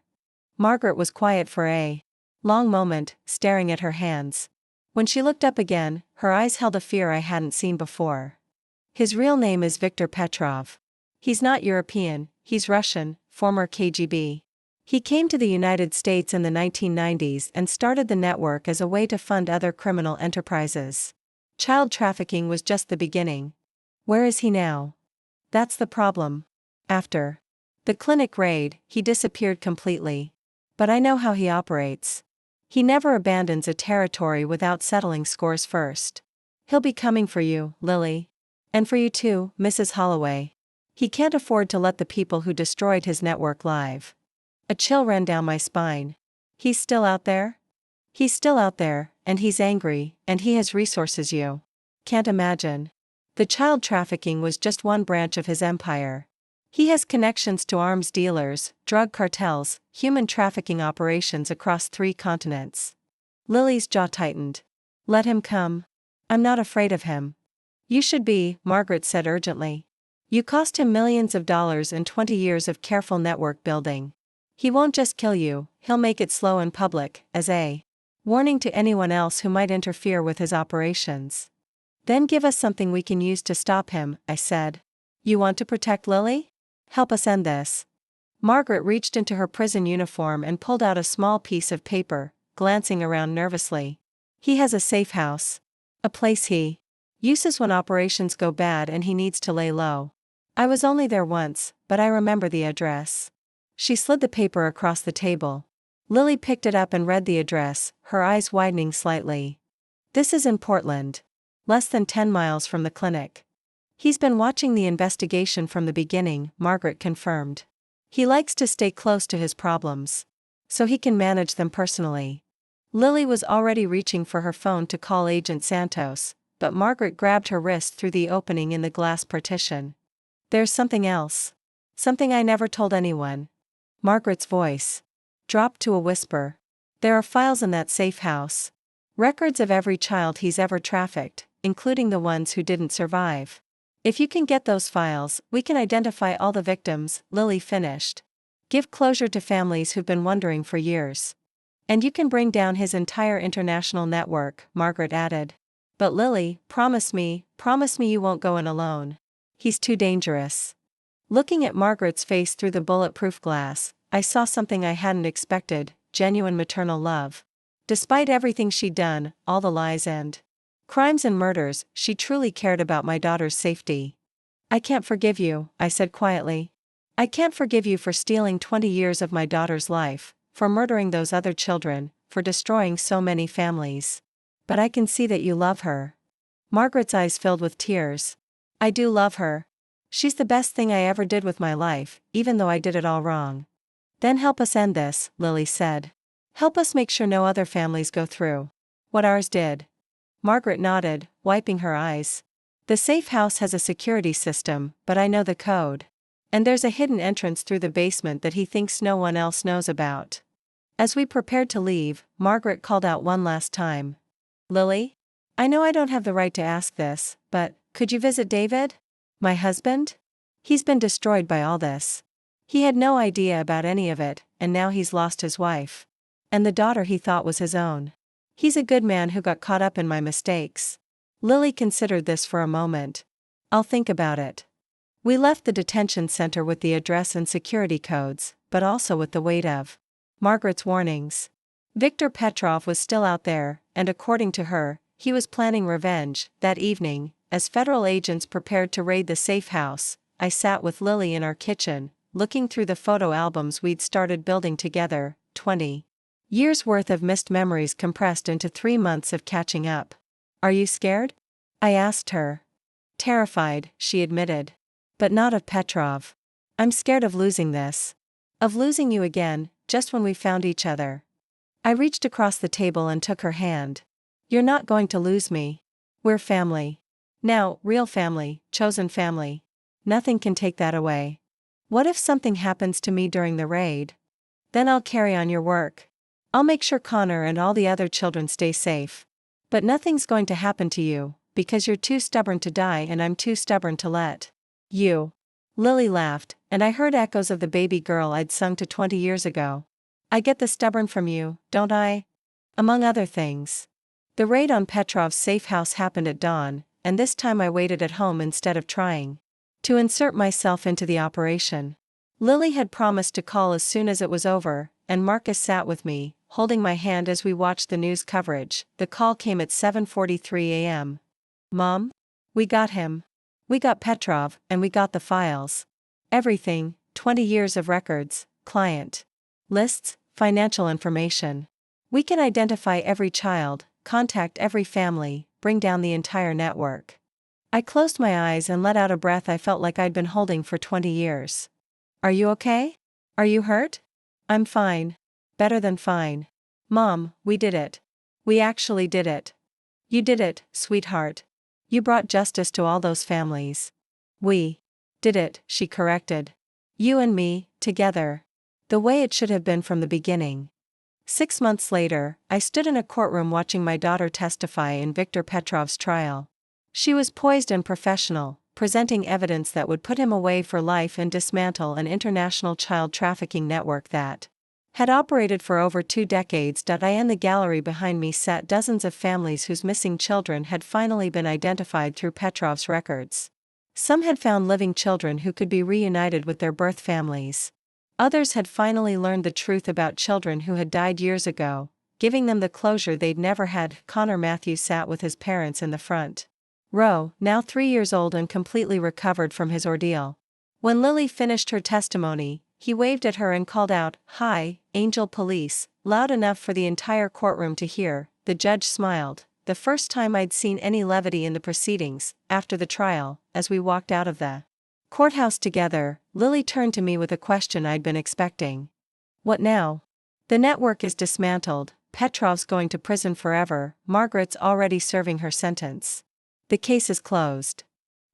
Margaret was quiet for a long moment, staring at her hands. When she looked up again, her eyes held a fear I hadn't seen before. His real name is Viktor Petrov. He's not European, he's Russian, former KGB. He came to the United States in the 1990s and started the network as a way to fund other criminal enterprises. Child trafficking was just the beginning. Where is he now? That's the problem. After the clinic raid, he disappeared completely. But I know how he operates. He never abandons a territory without settling scores first. He'll be coming for you, Lily. And for you too, Mrs. Holloway. He can't afford to let the people who destroyed his network live. A chill ran down my spine. He's still out there? He's still out there, and he's angry, and he has resources you can't imagine. The child trafficking was just one branch of his empire. He has connections to arms dealers, drug cartels, human trafficking operations across 3 continents. Lily's jaw tightened. Let him come. I'm not afraid of him. You should be, Margaret said urgently. You cost him millions of dollars and 20 years of careful network building. He won't just kill you, he'll make it slow and public, as a warning to anyone else who might interfere with his operations. Then give us something we can use to stop him, I said. You want to protect Lily? Help us end this. Margaret reached into her prison uniform and pulled out a small piece of paper, glancing around nervously. He has a safe house. A place he uses when operations go bad and he needs to lay low. I was only there once, but I remember the address. She slid the paper across the table. Lily picked it up and read the address, her eyes widening slightly. This is in Portland. Less than 10 miles from the clinic. He's been watching the investigation from the beginning, Margaret confirmed. He likes to stay close to his problems, so he can manage them personally. Lily was already reaching for her phone to call Agent Santos, but Margaret grabbed her wrist through the opening in the glass partition. There's something else. Something I never told anyone. Margaret's voice dropped to a whisper. There are files in that safe house. Records of every child he's ever trafficked, including the ones who didn't survive. If you can get those files, we can identify all the victims, Lily finished. Give closure to families who've been wondering for years. And you can bring down his entire international network, Margaret added. But Lily, promise me you won't go in alone. He's too dangerous. Looking at Margaret's face through the bulletproof glass, I saw something I hadn't expected, genuine maternal love. Despite everything she'd done, all the lies and crimes and murders, she truly cared about my daughter's safety. I can't forgive you, I said quietly. I can't forgive you for stealing 20 years of my daughter's life, for murdering those other children, for destroying so many families. But I can see that you love her. Margaret's eyes filled with tears. I do love her. She's the best thing I ever did with my life, even though I did it all wrong. Then help us end this, Lily said. Help us make sure no other families go through what ours did. Margaret nodded, wiping her eyes. The safe house has a security system, but I know the code. And there's a hidden entrance through the basement that he thinks no one else knows about. As we prepared to leave, Margaret called out one last time. Lily? I know I don't have the right to ask this, but could you visit David? My husband? He's been destroyed by all this. He had no idea about any of it, and now he's lost his wife. And the daughter he thought was his own. He's a good man who got caught up in my mistakes. Lily considered this for a moment. I'll think about it. We left the detention center with the address and security codes, but also with the weight of Margaret's warnings. Viktor Petrov was still out there, and according to her, he was planning revenge. That evening, as federal agents prepared to raid the safe house, I sat with Lily in our kitchen, looking through the photo albums we'd started building together, 20 years' worth of missed memories compressed into 3 months of catching up. Are you scared? I asked her. Terrified, she admitted. But not of Petrov. I'm scared of losing this. Of losing you again, just when we found each other. I reached across the table and took her hand. You're not going to lose me. We're family. Now, real family, chosen family. Nothing can take that away. What if something happens to me during the raid? Then I'll carry on your work. I'll make sure Connor and all the other children stay safe. But nothing's going to happen to you, because you're too stubborn to die and I'm too stubborn to let you. Lily laughed, and I heard echoes of the baby girl I'd sung to 20 years ago. I get the stubborn from you, don't I? Among other things. The raid on Petrov's safe house happened at dawn, and this time I waited at home instead of trying to insert myself into the operation. Lily had promised to call as soon as it was over, and Marcus sat with me, holding my hand as we watched the news coverage. The call came at 7:43 a.m. Mom? We got him. We got Petrov, and we got the files. Everything, 20 years of records, client lists, financial information. We can identify every child, contact every family, bring down the entire network. I closed my eyes and let out a breath I felt like I'd been holding for 20 years. Are you okay? Are you hurt? I'm fine. Better than fine. Mom, we did it. We actually did it. You did it, sweetheart. You brought justice to all those families. We did it, she corrected. You and me, together. The way it should have been from the beginning. 6 months later, I stood in a courtroom watching my daughter testify in Viktor Petrov's trial. She was poised and professional, presenting evidence that would put him away for life and dismantle an international child trafficking network that had operated for over 2 decades. In the gallery behind me sat dozens of families whose missing children had finally been identified through Petrov's records. Some had found living children who could be reunited with their birth families. Others had finally learned the truth about children who had died years ago, giving them the closure they'd never had. Connor Matthews sat with his parents in the front row, now 3 years old and completely recovered from his ordeal. When Lily finished her testimony, he waved at her and called out, "Hi, Angel Police," loud enough for the entire courtroom to hear. The judge smiled, the first time I'd seen any levity in the proceedings. After the trial, as we walked out of the courthouse together, Lily turned to me with a question I'd been expecting. What now? The network is dismantled, Petrov's going to prison forever, Margaret's already serving her sentence. The case is closed.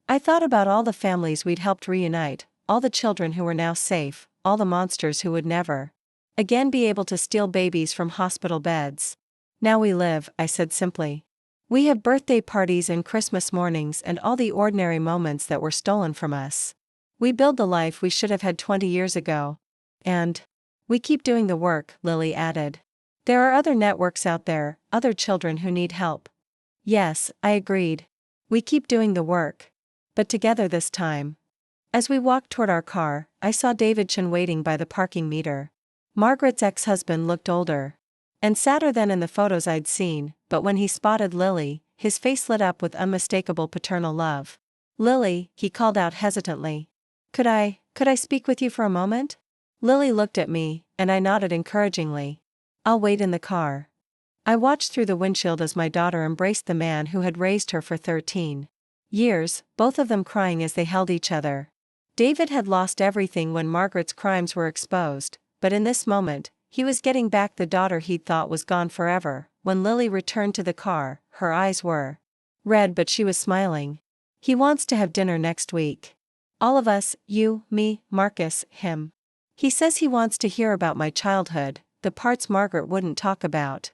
I thought about all the families we'd helped reunite, all the children who were now safe, all the monsters who would never again be able to steal babies from hospital beds. Now we live, I said simply. We have birthday parties and Christmas mornings and all the ordinary moments that were stolen from us. We build the life we should have had 20 years ago. And we keep doing the work, Lily added. There are other networks out there, other children who need help. Yes, I agreed. We keep doing the work. But together this time. As we walked toward our car, I saw David Chen waiting by the parking meter. Margaret's ex-husband looked older and sadder than in the photos I'd seen, but when he spotted Lily, his face lit up with unmistakable paternal love. Lily, he called out hesitantly. Could I speak with you for a moment? Lily looked at me, and I nodded encouragingly. I'll wait in the car. I watched through the windshield as my daughter embraced the man who had raised her for 13 years, both of them crying as they held each other. David had lost everything when Margaret's crimes were exposed, but in this moment, he was getting back the daughter he'd thought was gone forever. When Lily returned to the car, her eyes were red but she was smiling. He wants to have dinner next week. All of us, you, me, Marcus, him. He says he wants to hear about my childhood, the parts Margaret wouldn't talk about.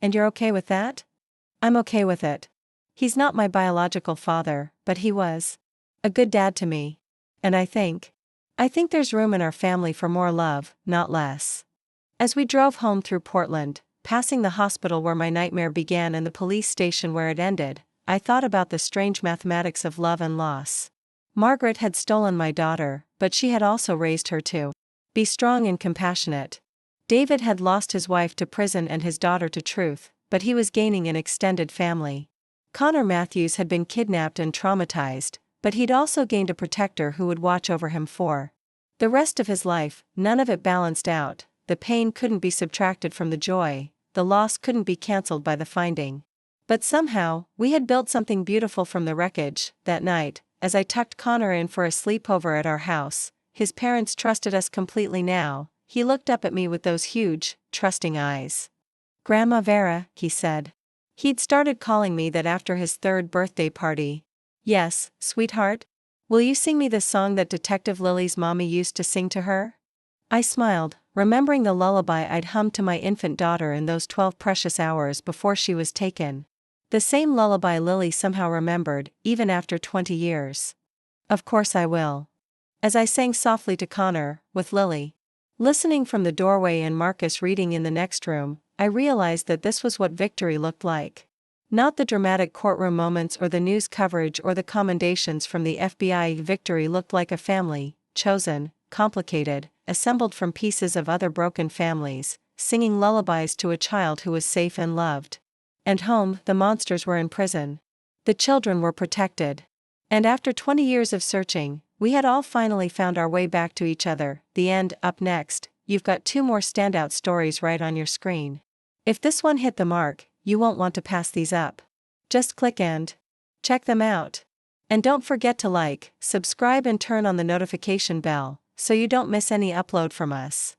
And you're okay with that? I'm okay with it. He's not my biological father, but he was a good dad to me. And I think there's room in our family for more love, not less. As we drove home through Portland, passing the hospital where my nightmare began and the police station where it ended, I thought about the strange mathematics of love and loss. Margaret had stolen my daughter, but she had also raised her to be strong and compassionate. David had lost his wife to prison and his daughter to truth, but he was gaining an extended family. Connor Matthews had been kidnapped and traumatized, but he'd also gained a protector who would watch over him for the rest of his life. None of it balanced out. The pain couldn't be subtracted from the joy, the loss couldn't be cancelled by the finding. But somehow, we had built something beautiful from the wreckage. That night, as I tucked Connor in for a sleepover at our house, his parents trusted us completely now. He looked up at me with those huge, trusting eyes. Grandma Vera, he said. He'd started calling me that after his 3rd birthday party. Yes, sweetheart? Will you sing me the song that Detective Lily's mommy used to sing to her? I smiled, remembering the lullaby I'd hummed to my infant daughter in those 12 precious hours before she was taken. The same lullaby Lily somehow remembered, even after 20 years. Of course I will. As I sang softly to Connor, with Lily listening from the doorway and Marcus reading in the next room, I realized that this was what victory looked like. Not the dramatic courtroom moments or the news coverage or the commendations from the FBI. Victory looked like a family, chosen, complicated, assembled from pieces of other broken families, singing lullabies to a child who was safe and loved. And home, the monsters were in prison. The children were protected. And after 20 years of searching, we had all finally found our way back to each other. The end. Up next, you've got 2 more standout stories right on your screen. If this one hit the mark, you won't want to pass these up. Just click and check them out. And don't forget to like, subscribe and turn on the notification bell, so you don't miss any upload from us.